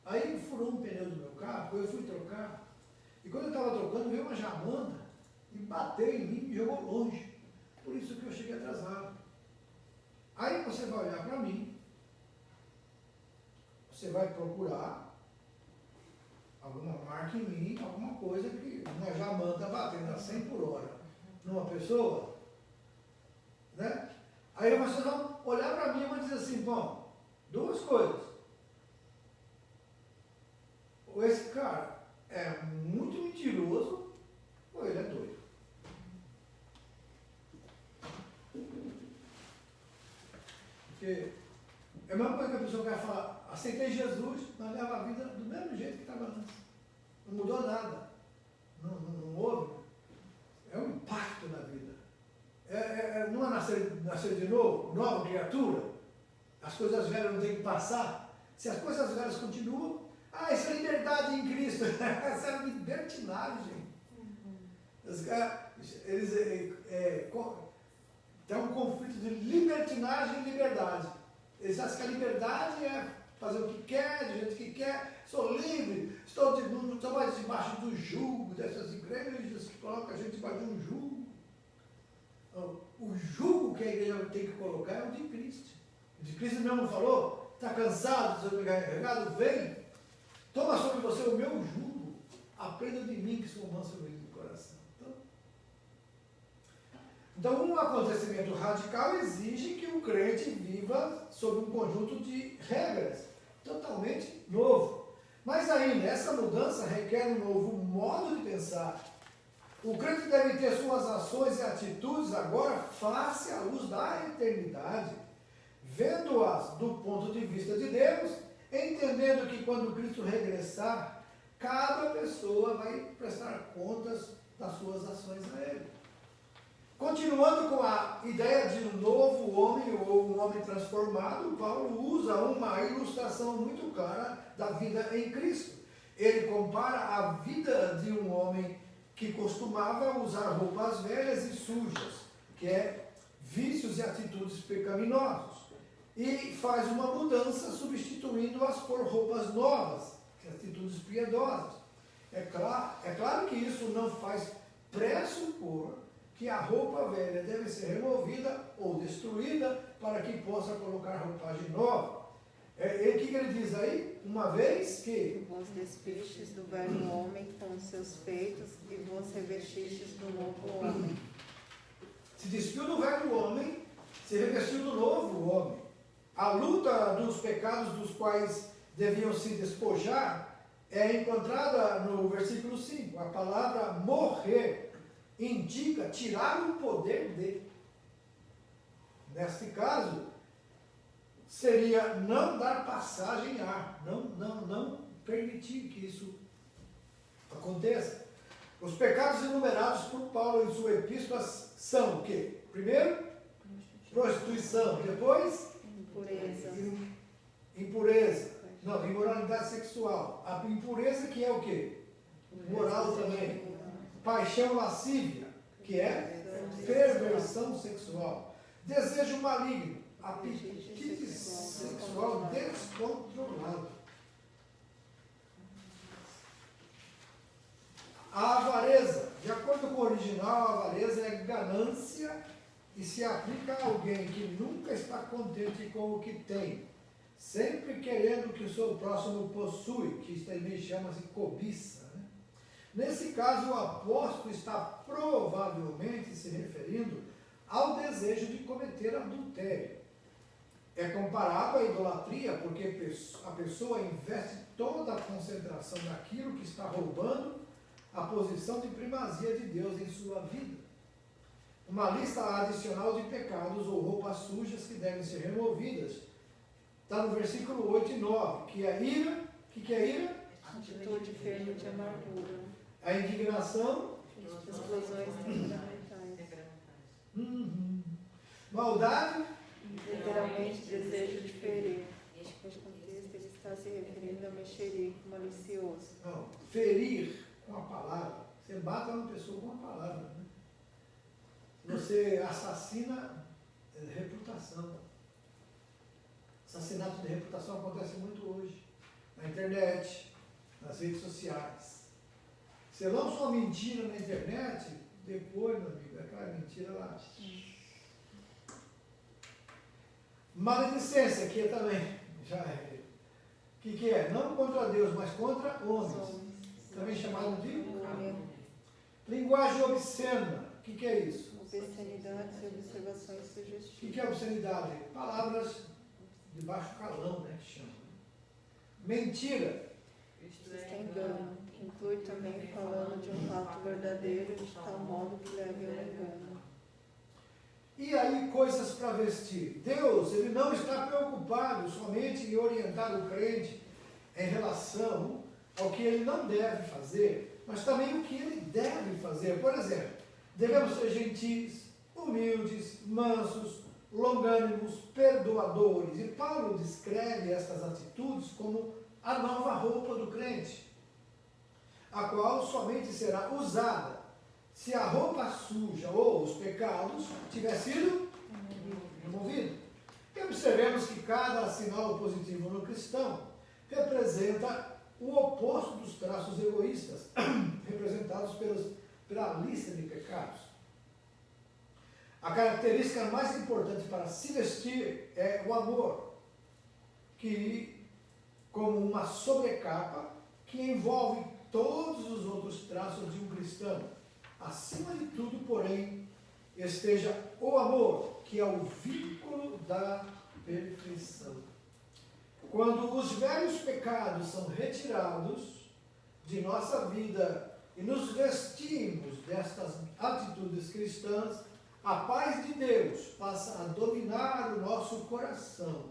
aí furou um pneu do meu carro, eu fui trocar, e quando eu estava trocando, veio uma jamanta, e bateu em mim e jogou longe, por isso que eu cheguei atrasado. Aí você vai olhar para mim, você vai procurar alguma marca em mim, alguma coisa que uma jamanta batendo a 100 por hora numa pessoa, né? Aí vocês vão olhar para mim e vão dizer assim, bom, duas coisas. Ou esse cara é muito mentiroso, ou ele é doido. Porque é a mesma coisa que a pessoa quer falar, aceitei Jesus, mas leva a vida do mesmo jeito que estava antes. Não mudou nada. Não houve. É um impacto na vida. Não é nascer de novo, nova criatura. As coisas velhas não têm que passar. Se as coisas velhas continuam, isso é liberdade em Cristo. Isso é libertinagem. Os caras, tem um conflito de libertinagem e liberdade. Eles acham que a liberdade é fazer o que quer, do jeito que quer, sou livre, não estou mais debaixo do jugo dessas igrejas que colocam a gente debaixo de um jugo. O jugo que a igreja tem que colocar é o de Cristo. O de Cristo mesmo falou, está cansado de ser sobrecarregado? Vem, toma sobre você o meu jugo, aprenda de mim que sou manso e humilde de coração. Então, um acontecimento radical exige que o crente viva sob um conjunto de regras totalmente novo. Mas ainda, essa mudança requer um novo modo de pensar. O crente deve ter suas ações e atitudes agora face à luz da eternidade, vendo-as do ponto de vista de Deus, entendendo que quando Cristo regressar, cada pessoa vai prestar contas das suas ações a Ele. Continuando com a ideia de um novo homem ou um homem transformado, Paulo usa uma ilustração muito clara da vida em Cristo. Ele compara a vida de um homem que costumava usar roupas velhas e sujas, que é vícios e atitudes pecaminosos, e faz uma mudança substituindo-as por roupas novas, que é atitudes piedosas. É claro que isso não faz pressupor que a roupa velha deve ser removida ou destruída para que possa colocar roupagem nova. O que ele diz aí? Uma vez que vos despistes do velho homem com os seus feitos e vos revestistes do novo homem. Se despiu do velho homem, se revestiu do novo homem. A luta dos pecados dos quais deviam se despojar é encontrada no versículo 5. A palavra morrer indica tirar o poder dele. Neste caso, seria não dar passagem a ar, não permitir que isso aconteça. Os pecados enumerados por Paulo em sua epístola são o quê? Primeiro, prostituição. Depois, impureza. Não, imoralidade sexual. A impureza que é o quê? Moral também. Paixão lascívia, que é perversão sexual. Desejo maligno, apetite sexual descontrolado. A avareza, de acordo com o original, a avareza é ganância e se aplica a alguém que nunca está contente com o que tem, sempre querendo que o seu próximo possui, que isso também chama-se cobiça. Nesse caso, o apóstolo está provavelmente se referindo ao desejo de cometer adultério. é comparado à idolatria, porque a pessoa investe toda a concentração naquilo que está roubando a posição de primazia de Deus em sua vida. Uma lista adicional de pecados ou roupas sujas que devem ser removidas. Está no versículo 8 e 9, que é ira. O que é ira? Atitude firme de amargura. A indignação. Explosões temperamentais. Maldade. Literalmente, desejo de ferir. Neste contexto, ele está se referindo a mexerico malicioso. Não, ferir com a palavra. Você mata uma pessoa com a palavra. Né? Você assassina reputação. Assassinato de reputação acontece muito hoje. Na internet, nas redes sociais. Você lança uma mentira na internet, depois, meu amigo, aquela mentira lá. Maledicência, que é também, já é. O que é? Não contra Deus, mas contra homens. Também chamado de linguagem obscena. O que é isso? Obscenidades e observações O sugestivas. que é obscenidade? Palavras de baixo calão, né, que chama. Mentira. Isto é engano, que inclui também falando de um fato verdadeiro de tal modo que leve ao engano. E aí, coisas para vestir. Deus, ele não está preocupado somente em orientar o crente em relação ao que ele não deve fazer, mas também o que ele deve fazer. Por exemplo, devemos ser gentis, humildes, mansos, longânimos, perdoadores. E Paulo descreve estas atitudes como a nova roupa do crente, a qual somente será usada se a roupa suja ou os pecados tiver sido removido. E observemos que cada sinal positivo no cristão representa o oposto dos traços egoístas, representados pela lista de pecados. A característica mais importante para se vestir é o amor, que, como uma sobrecapa, que envolve todos os outros traços de um cristão. Acima de tudo, porém, esteja o amor, que é o vínculo da perfeição. Quando os velhos pecados são retirados de nossa vida e nos vestimos destas atitudes cristãs, a paz de Deus passa a dominar o nosso coração.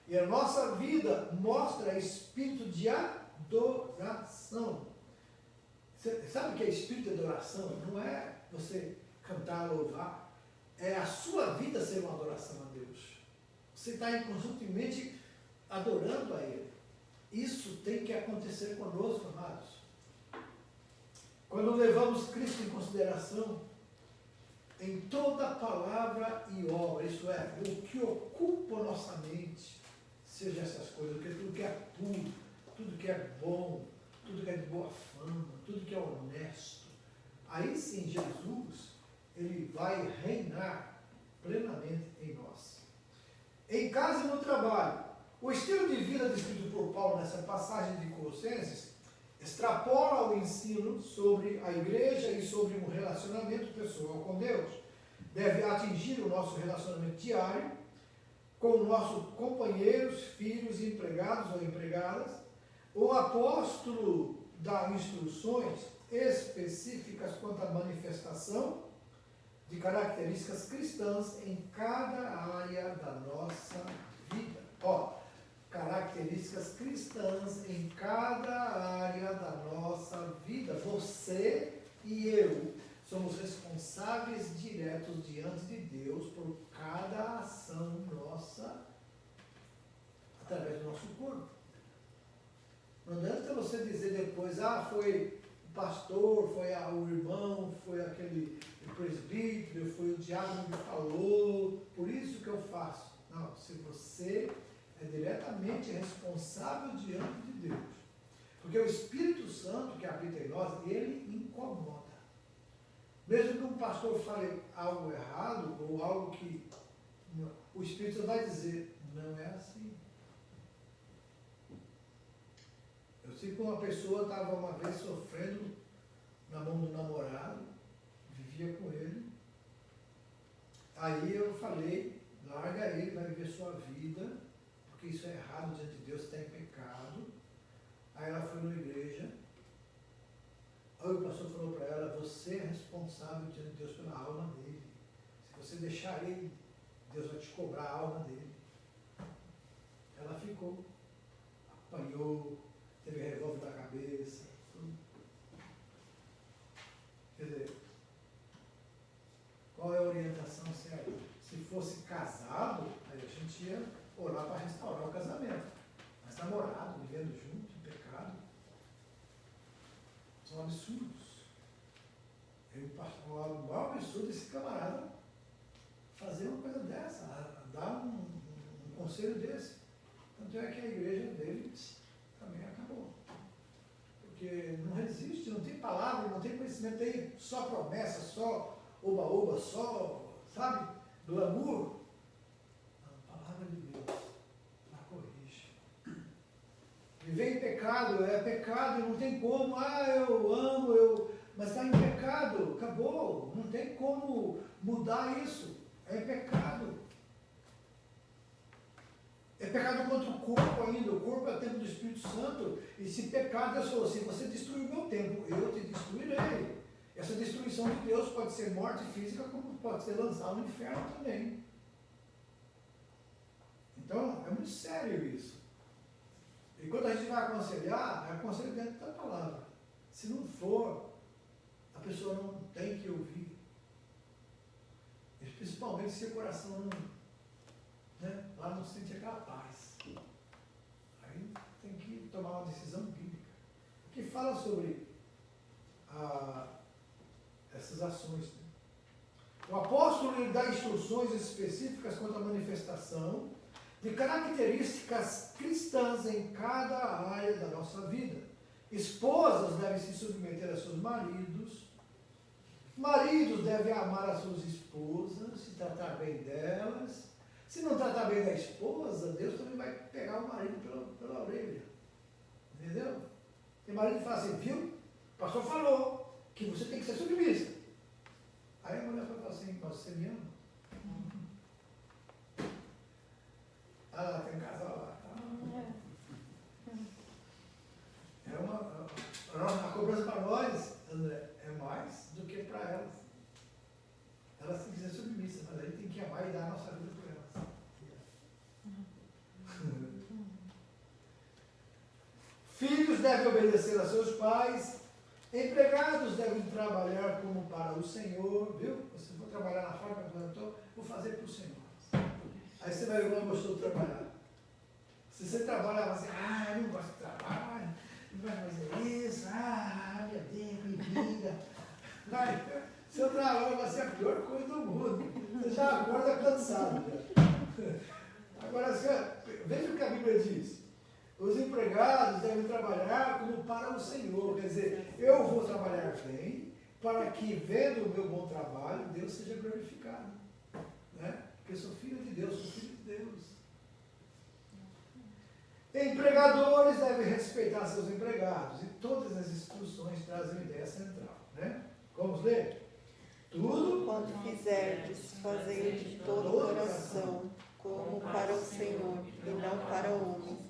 E a nossa vida mostra espírito de adoração. Você sabe o que é espírito de adoração? Não é você cantar, louvar. É a sua vida ser uma adoração a Deus. Você está constantemente adorando a Ele. Isso tem que acontecer conosco, amados. Quando levamos Cristo em consideração, em toda palavra e obra, isso é, o que ocupa a nossa mente, seja essas coisas, porque tudo que é puro, tudo que é bom, tudo que é de boa fama, tudo que é honesto, aí sim Jesus, ele vai reinar plenamente em nós. Em casa e no trabalho, o estilo de vida descrito por Paulo nessa passagem de Colossenses extrapola o ensino sobre a igreja e sobre um relacionamento pessoal com Deus. Deve atingir o nosso relacionamento diário com nossos companheiros, filhos, empregados ou empregadas. O apóstolo dá instruções específicas quanto à manifestação de características cristãs em cada área da nossa vida. Características cristãs em cada área da nossa vida. Você e eu somos responsáveis diretos diante de Deus por cada ação nossa através do nosso corpo. Não adianta você dizer depois, foi o pastor, foi o irmão, foi aquele presbítero, foi o diácono que falou, por isso que eu faço. Não, se você é diretamente responsável diante de Deus. Porque o Espírito Santo que habita em nós, ele incomoda. Mesmo que um pastor fale algo errado, ou algo que o Espírito Santo vai dizer, não é assim. Eu sei que uma pessoa estava uma vez sofrendo na mão do namorado, vivia com ele. Aí eu falei, larga ele, vai viver sua vida. porque isso é errado diante de Deus, está em pecado. Aí ela foi na igreja, aí o pastor falou para ela, você é responsável diante de Deus pela alma dele. Se você deixar ele, Deus vai te cobrar a alma dele. Ela ficou, apanhou, teve revólver na cabeça. Tudo. Quer dizer, qual é a orientação certa? Se fosse casado, aí a gente ia orar para restaurar o casamento. Mas namorado, vivendo junto, em pecado, são absurdos. O maior absurdo é esse camarada fazer uma coisa dessa, dar um conselho desse. Tanto é que a igreja dele também acabou. Porque não resiste, não tem palavra, não tem conhecimento, tem só promessa, só oba-oba, só, sabe, glamour. A palavra de Deus a corrige. Viver em pecado é pecado, não tem como, eu amo, mas está em pecado, acabou, não tem como mudar isso, é pecado. É pecado contra o corpo ainda, o corpo é o templo do Espírito Santo, e se pecado, Deus falou assim, você destruiu o meu templo, eu te destruirei. Essa destruição de Deus pode ser morte física, como pode ser lançado no inferno também. Então, é muito sério isso. E quando a gente vai aconselhar, é aconselho dentro da palavra. Se não for, a pessoa não tem que ouvir. E principalmente se o coração não, né, lá não sente aquela paz. Aí tem que tomar uma decisão bíblica. Que fala sobre essas ações. Né? O apóstolo lhe dá instruções específicas quanto à manifestação de características cristãs em cada área da nossa vida. Esposas devem se submeter a seus maridos, maridos devem amar as suas esposas, se tratar bem delas. Se não tratar bem da esposa, Deus também vai pegar o marido pela orelha. Entendeu? Tem marido que fala assim, viu? O pastor falou que você tem que ser submissa. Aí a mulher fala assim, mas você me ama? Ah, tem um casal lá. A cobrança para nós, André, é mais do que para elas. Elas têm que ser submissas, mas a gente tem que amar e dar a nossa vida por elas. Filhos devem obedecer a seus pais. Empregados devem trabalhar como para o Senhor, viu? Se for trabalhar na fábrica, vou fazer para o Senhor. Aí você vai ver como gostou de trabalhar. Se você trabalha assim, eu não gosto de trabalho, não vai fazer isso, minha Deus, me vida. Seu trabalho vai ser a pior coisa do mundo. Você já acorda cansado. Já. Agora, veja o que a Bíblia diz. Os empregados devem trabalhar como para o Senhor. Quer dizer, eu vou trabalhar bem, para que, vendo o meu bom trabalho, Deus seja glorificado. Né? Porque eu sou filho de Deus, sou filho de Deus. Empregadores devem respeitar seus empregados. E todas as instruções trazem uma ideia central. Né? Vamos ler? Tudo quanto fizerdes, fazei de todo o coração, como para o Senhor, e não para homens,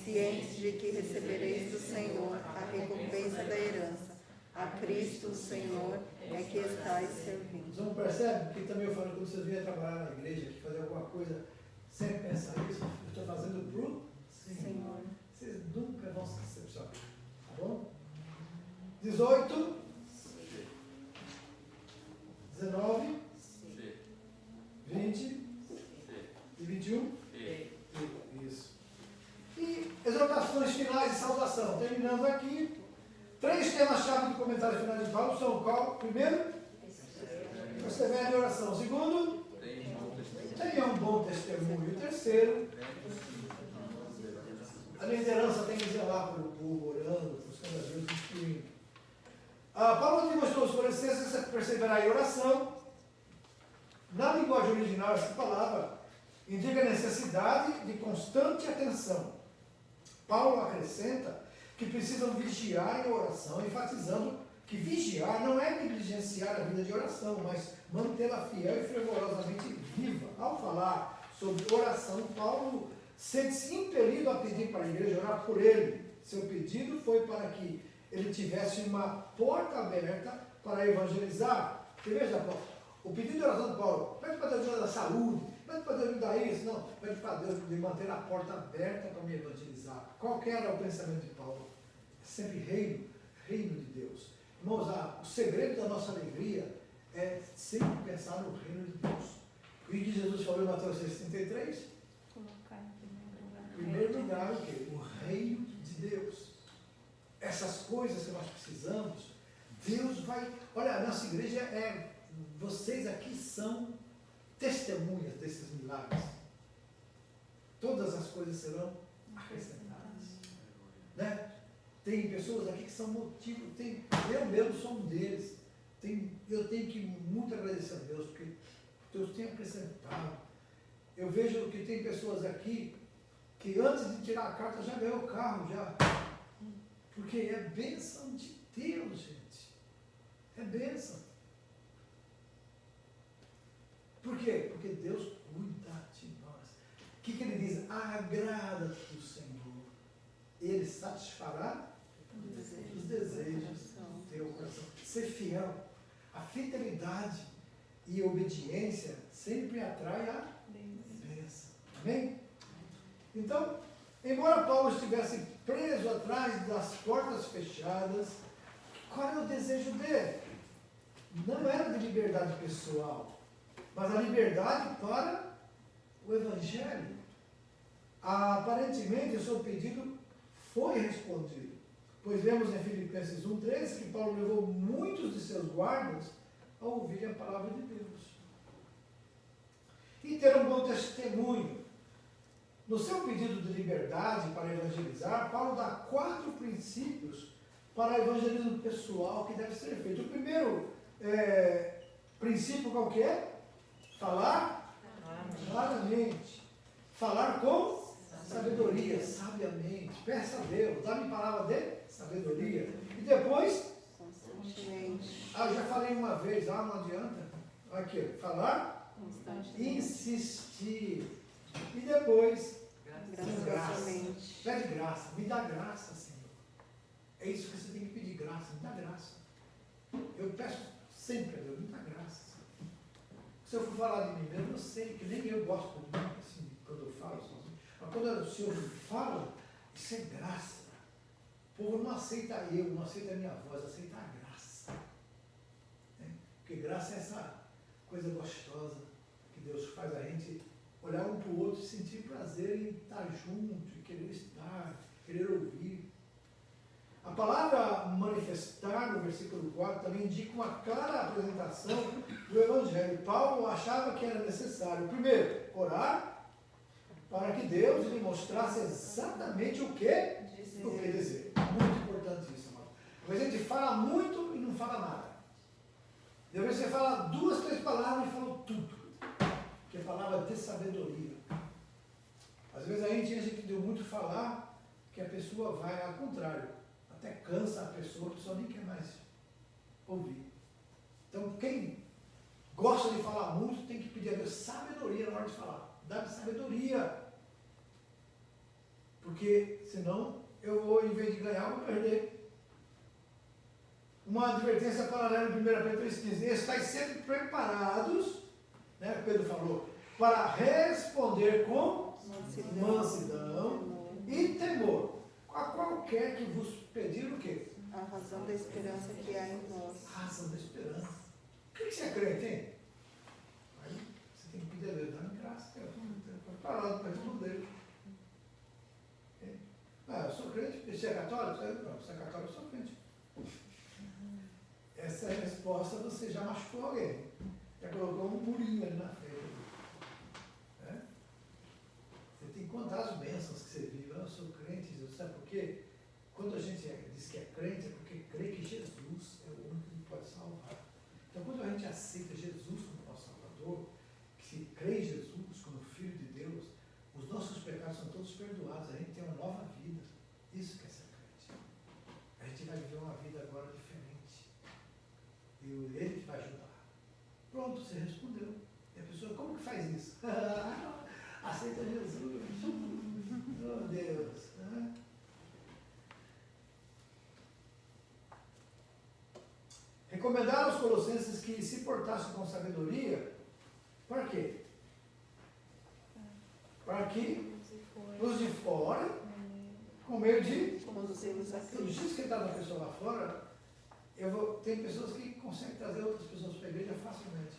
cientes de que recebereis do Senhor a recompensa da herança. A Cristo, o Senhor, é que estáis servindo. Você não percebe que também eu falo, quando você vier trabalhar na igreja, que fazer alguma coisa sem pensar nisso, eu estou fazendo para o Senhor. Vocês nunca vão se decepcionar. Tá bom? 18, 19, 20 e 21. Isso. E exortações finais e saudação. Terminando aqui, 3 temas-chave do comentário final de Paulo são qual? Primeiro, persevere em oração. Segundo, tenha um bom testemunho. E terceiro, a liderança tem que zelar pelo povo, orando, buscando a Deus, instruindo. Paulo demonstrou aos Colossenses perseverar em oração. Na linguagem original, essa palavra indica a necessidade de constante atenção. Paulo acrescenta que precisam vigiar em oração, enfatizando que vigiar não é negligenciar a vida de oração, mas mantê-la fiel e fervorosamente viva. Ao falar sobre oração, Paulo sente-se impelido a pedir para a igreja orar por ele. Seu pedido foi para que ele tivesse uma porta aberta para evangelizar. Porque veja, Paulo, o pedido de oração de Paulo, pede para Deus da saúde, pede para Deus me dar isso, não, pede para Deus me manter a porta aberta para me evangelizar. Qual que era o pensamento de Paulo? É sempre reino de Deus. Irmãos, o segredo da nossa alegria é sempre pensar no reino de Deus. O que Jesus falou em Mateus 6,33? Colocar em Em primeiro lugar, o quê? O reino de Deus. Essas coisas que nós precisamos, Deus vai... Olha, a nossa igreja vocês aqui são testemunhas desses milagres. Todas as coisas serão acrescentadas. Né? Tem pessoas aqui que são motivo, eu mesmo sou um deles. Eu tenho que muito agradecer a Deus, porque Deus tem acrescentado. Eu vejo que tem pessoas aqui que antes de tirar a carta já ganhou o carro, já. Porque é bênção de Deus, gente. É bênção. Por quê? Porque Deus cuida de nós. O que ele diz? Agrada-te do Senhor. Ele satisfará os desejos do teu coração. Ser fiel. A fidelidade e a obediência sempre atrai a bênção. Amém? Então, embora Paulo estivesse preso atrás das portas fechadas, qual era o desejo dele? Não era de liberdade pessoal, mas a liberdade para o Evangelho. Aparentemente, o seu pedido foi respondido, pois vemos em Filipenses 1,13 que Paulo levou muitos de seus guardas a ouvir a palavra de Deus e ter um bom testemunho. No seu pedido de liberdade para evangelizar, Paulo dá 4 princípios para evangelismo pessoal que deve ser feito. O primeiro princípio qual que é? Falar claramente. Falar com sabedoria, sabiamente. Peça a Deus, dá-me palavra de sabedoria. E depois, Constantemente. eu já falei uma vez, não adianta. Aqui, falar, insistir. E depois, Graciosamente. pede graça, me dá graça, Senhor. É isso que você tem que pedir, graça, me dá graça. Eu peço sempre a Deus, me dá graça. Se eu for falar de mim mesmo, eu sei que nem eu gosto de mim, assim, quando eu falo sozinho. Mas quando o Senhor me fala, isso é graça. O povo não aceita eu, não aceita a minha voz, aceita a graça. Né? Porque graça é essa coisa gostosa que Deus faz a gente olhar um para o outro e sentir prazer em estar junto, e querer estar, querer ouvir. A palavra manifestar, no versículo 4, também indica uma clara apresentação do Evangelho. Paulo achava que era necessário, primeiro, orar, para que Deus lhe mostrasse exatamente o que deseja. Muito importante isso, irmão. Às vezes a gente fala muito e não fala nada. E às vezes você fala 2, 3 palavras e falou tudo. Que é palavra de sabedoria. Às vezes a gente acha que deu muito falar, que a pessoa vai ao contrário. Até cansa a pessoa nem quer mais ouvir. Então, quem gosta de falar muito tem que pedir a Deus sabedoria na hora de falar. Dá-me sabedoria. Porque senão eu vou, em vez de ganhar, eu vou perder. Uma advertência paralela em 1 Pedro 3,15. Estais sempre preparados, né, Pedro falou, para responder com mansidão e temor a qualquer que vos pedir o quê? A razão da esperança que há em nós. A razão da esperança. O que você é crente, hein? Aí você tem que pedir a Deus, dá-me graça, eu estou preparado para responder. Eu sou crente, você é católico? Não, você é católico, eu sou crente. Essa é a resposta, você já machucou alguém. Já colocou um murinho ali na frente. Né? Você tem que contar as bênçãos que você vive. Eu sou crente, Jesus. Sabe por quê? Quando a gente diz que é crente, é porque crê que Jesus é o único que pode salvar. Então, quando a gente aceita Jesus como nosso Salvador, que se crê em Jesus como Filho de Deus, os nossos pecados são todos perdoados. A gente tem uma nova vida. Isso que é ser crente. A gente vai viver uma vida agora diferente. E Ele que vai ajudar. Pronto, você respondeu. E a pessoa, como que faz isso? Aceita Jesus. Colossenses que se portasse com sabedoria, para quê? Para que os de fora, com meio de Conduzimos a os Cristo. dias que está na pessoa lá fora, tem pessoas que conseguem trazer outras pessoas para a igreja facilmente.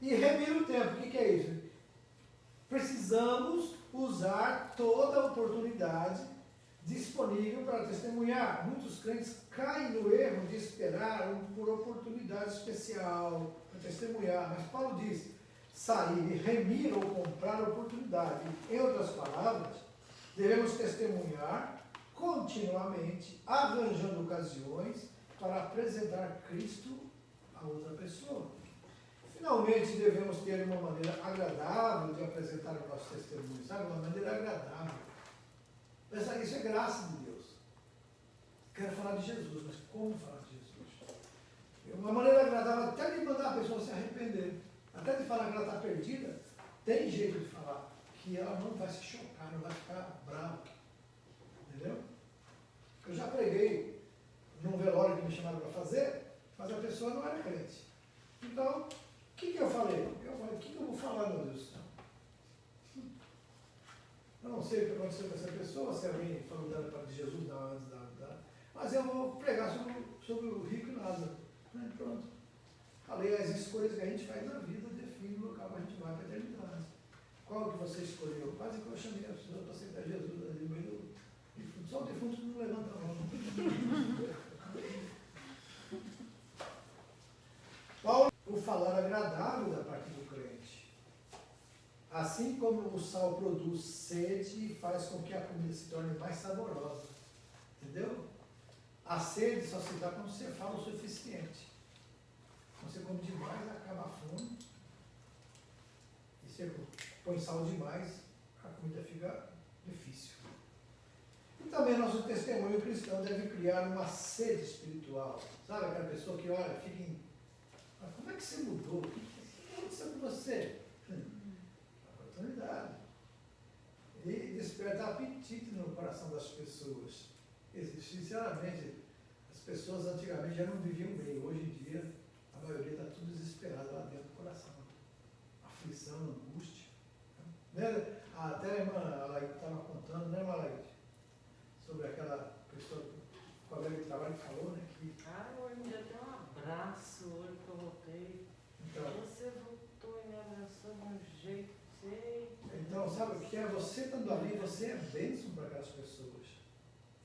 E remir o tempo, o que é isso? Precisamos usar toda a oportunidade disponível para testemunhar. Muitos crentes caem no erro de esperar por oportunidade especial para testemunhar. Mas Paulo diz, sair, remir ou comprar oportunidade. Em outras palavras, devemos testemunhar continuamente, arranjando ocasiões para apresentar Cristo a outra pessoa. Finalmente, devemos ter uma maneira agradável de apresentar o nosso testemunho, sabe? Uma maneira agradável. Isso é graça de Deus. Quero falar de Jesus, mas como falar de Jesus? Uma maneira agradável até de mandar a pessoa se arrepender, até de falar que ela está perdida, tem jeito de falar, que ela não vai se chocar, não vai ficar brava. Entendeu? Eu já preguei num velório que me chamaram para fazer, mas a pessoa não era crente. Então, o que eu falei? Eu falei, o que eu vou falar, meu Deus do céu? Eu não sei o que aconteceu com essa pessoa, se alguém falou dela para de Jesus antes da. Mas eu vou pregar sobre o rico e Lázaro. Pronto. Falei, as escolhas que a gente faz na vida definem o local que a gente vai para a eternidade. Qual que você escolheu? Quase que eu chamei a pessoa para aceitar Jesus ali no meio do defunto. Só o defunto que não levanta a mão. Paulo, o falar agradável da parte do crente. Assim como o sal produz sede e faz com que a comida se torne mais saborosa. Entendeu? A sede só se dá quando você fala o suficiente. Quando você come demais, acaba a fome. E você põe sal demais, a comida fica difícil. E também nosso testemunho cristão deve criar uma sede espiritual. Sabe aquela pessoa que olha, fica em... Como é que você mudou? O que aconteceu com você? Oportunidade. E desperta apetite no coração das pessoas. Sinceramente, as pessoas antigamente já não viviam bem. Hoje em dia, a maioria está tudo desesperada lá dentro do coração. Aflição, angústia. Né? Até a irmã Alaide estava contando, né, Alaide? Sobre aquela pessoa, o colega de trabalho que falou, né? Que... hoje me deu até um abraço, hoje que eu voltei. Então, você voltou e me abraçou de um jeito, sei. Então, sabe o que é? Você estando ali, você é bênção para aquelas pessoas.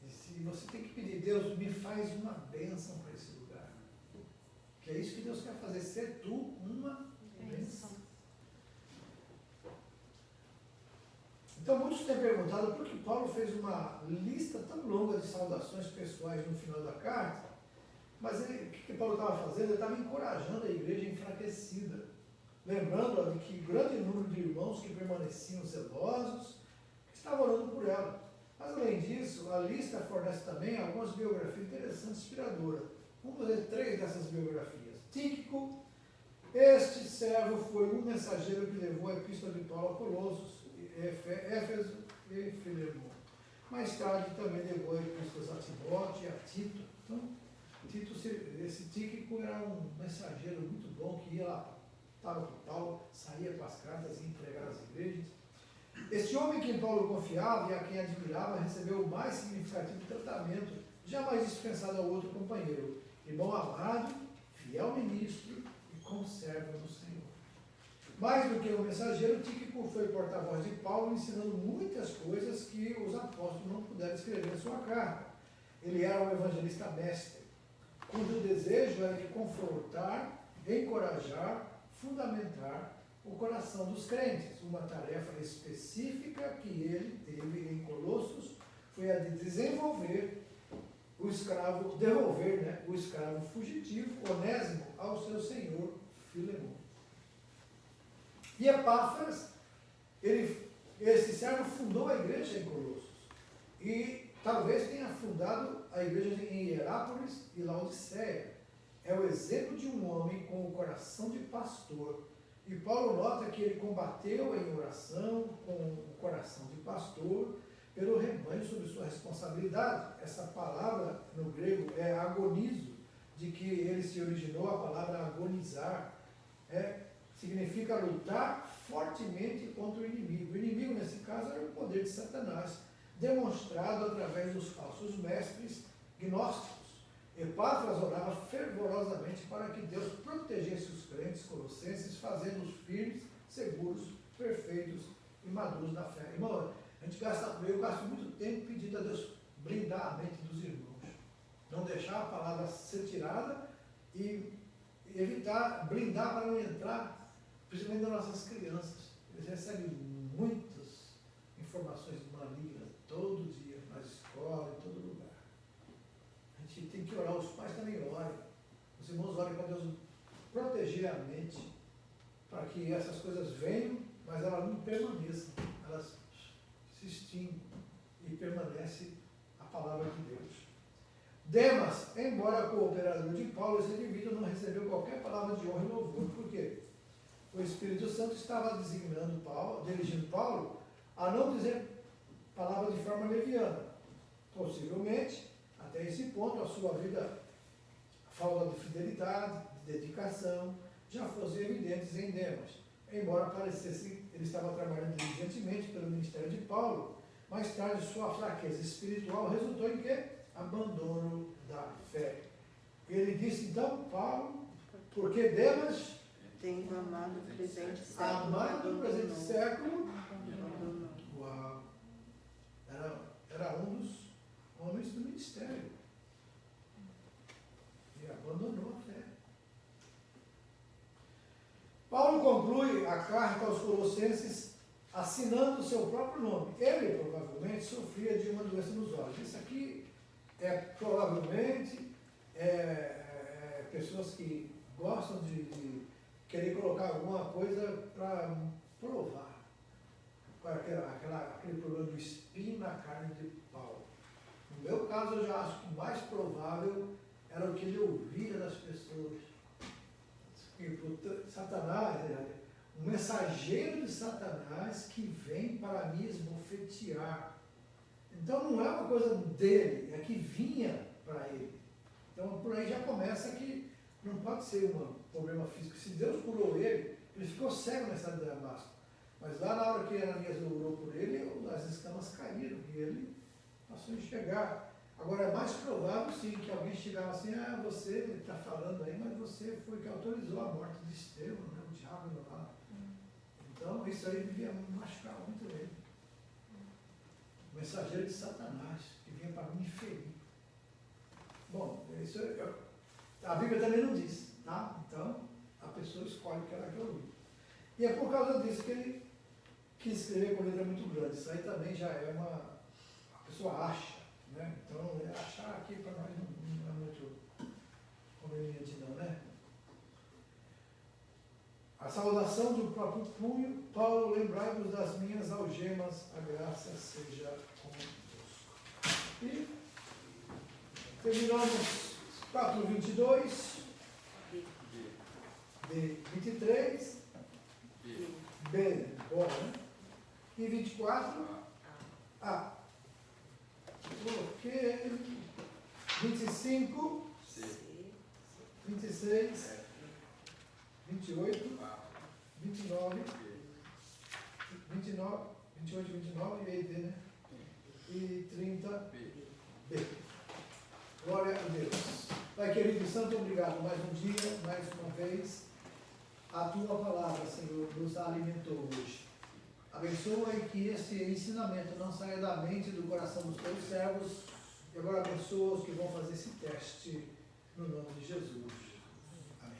E você tem que pedir, Deus, me faz uma bênção para esse lugar. Que é isso que Deus quer fazer, ser tu uma bênção. Então, muitos têm perguntado por que Paulo fez uma lista tão longa de saudações pessoais no final da carta, mas o que Paulo estava fazendo? Ele estava encorajando a igreja enfraquecida, lembrando-a de que grande número de irmãos que permaneciam zelosos, que estavam orando por ela. Mas, além disso, a lista fornece também algumas biografias interessantes e inspiradoras. Vamos fazer 3 dessas biografias. Tíquico, este servo foi um mensageiro que levou a epístola de Paulo a Colossos, Éfeso e Filemon. Mais tarde também levou a epístolas a Timóteo e a Tito. Então, esse Tíquico era um mensageiro muito bom que ia lá, estava com Paulo, saía com as cartas e entregava às igrejas. Este homem que Paulo confiava e a quem admirava recebeu o mais significativo tratamento, jamais dispensado ao outro companheiro. Irmão amado, fiel ministro e conservo no Senhor. Mais do que um mensageiro, Tíquico foi porta-voz de Paulo, ensinando muitas coisas que os apóstolos não puderam escrever em sua carta. Ele era um evangelista mestre, cujo desejo era de confortar, encorajar, fundamentar o coração dos crentes. Uma tarefa específica que ele teve em Colossos foi a de devolver o escravo fugitivo, Onésimo, ao seu senhor Filemon. E Epáfras, esse servo fundou a igreja em Colossos e talvez tenha fundado a igreja em Hierápolis e Laodiceia. É o exemplo de um homem com o coração de pastor. E Paulo nota que ele combateu em oração com o coração de pastor pelo rebanho sob sua responsabilidade. Essa palavra no grego é agonizo, de que ele se originou, a palavra agonizar, significa lutar fortemente contra o inimigo. O inimigo, nesse caso, era o poder de Satanás, demonstrado através dos falsos mestres gnósticos. Epáfras orava fervorosamente para que Deus protegesse os crentes colossenses, fazendo-os firmes, seguros, perfeitos e maduros na fé. Irmão, eu gasto muito tempo pedindo a Deus blindar a mente dos irmãos. Não deixar a palavra ser tirada e evitar, blindar para não entrar, principalmente das nossas crianças. Eles recebem muitas informações malignas todo dia, na escola, em todo lugar. A gente tem que orar, os pais também orem. Os irmãos orem para Deus proteger a mente, para que essas coisas venham, mas elas não permaneçam, elas se extinguem e permanece a palavra de Deus. Demas, embora cooperador de Paulo, esse indivíduo não recebeu qualquer palavra de honra e louvor. Por quê? O Espírito Santo estava dirigindo Paulo a não dizer palavras de forma leviana. Possivelmente, até esse ponto, a sua vida, a falta de fidelidade, de dedicação, já fossem evidentes em Demas. Embora parecesse, ele estava trabalhando diligentemente pelo ministério de Paulo, mais tarde sua fraqueza espiritual resultou em quê? Abandono da fé. Ele disse, então, Paulo, porque Demas, tendo amado o presente século, amado o presente século, abandonou. uau, era um dos homens do ministério. E abandonou a fé. Paulo conclui a carta aos Colossenses assinando o seu próprio nome. Ele provavelmente sofria de uma doença nos olhos. Isso aqui provavelmente pessoas que gostam de querer colocar alguma coisa para provar. Aquele problema do espinho na carne de Paulo. No meu caso, eu já acho que o mais provável era o que ele ouvia das pessoas. Satanás, um mensageiro de Satanás que vem para me esbofetear. Então não é uma coisa dele, é que vinha para ele. Então por aí já começa que não pode ser um problema físico. Se Deus curou ele, ele ficou cego na estrada de Damasco. Mas lá na hora que Ananias orou por ele, as escamas caíram e ele passou a enxergar. Agora é mais provável sim que alguém chegava assim, você está falando aí, mas você foi que autorizou a morte de Estevão, né? O diabo lá. Então isso aí devia machucar muito ele. O mensageiro de Satanás, que vinha para me ferir. Bom, isso a Bíblia também não diz, tá? Então a pessoa escolhe o que ela quer ouvir. E é por causa disso que ele quis escrever com letra muito grande. Isso aí também já é a pessoa acha, né? Então achar aqui para nós não é muito conveniente não, né? A saudação do próprio punho, Paulo, lembrai-vos das minhas algemas, a graça seja convosco. E terminamos 4:22, B 23, B, bom, né? E 24, A. Coloquei 25, 26, 28, 29, 28, 29 e D, né? E 30, B. Glória a Deus. Pai querido e santo, obrigado mais um dia, mais uma vez. A tua palavra, Senhor, nos alimentou hoje. Abençoa e que esse ensinamento não saia da mente e do coração dos teus servos. E agora abençoa os que vão fazer esse teste no nome de Jesus. Amém.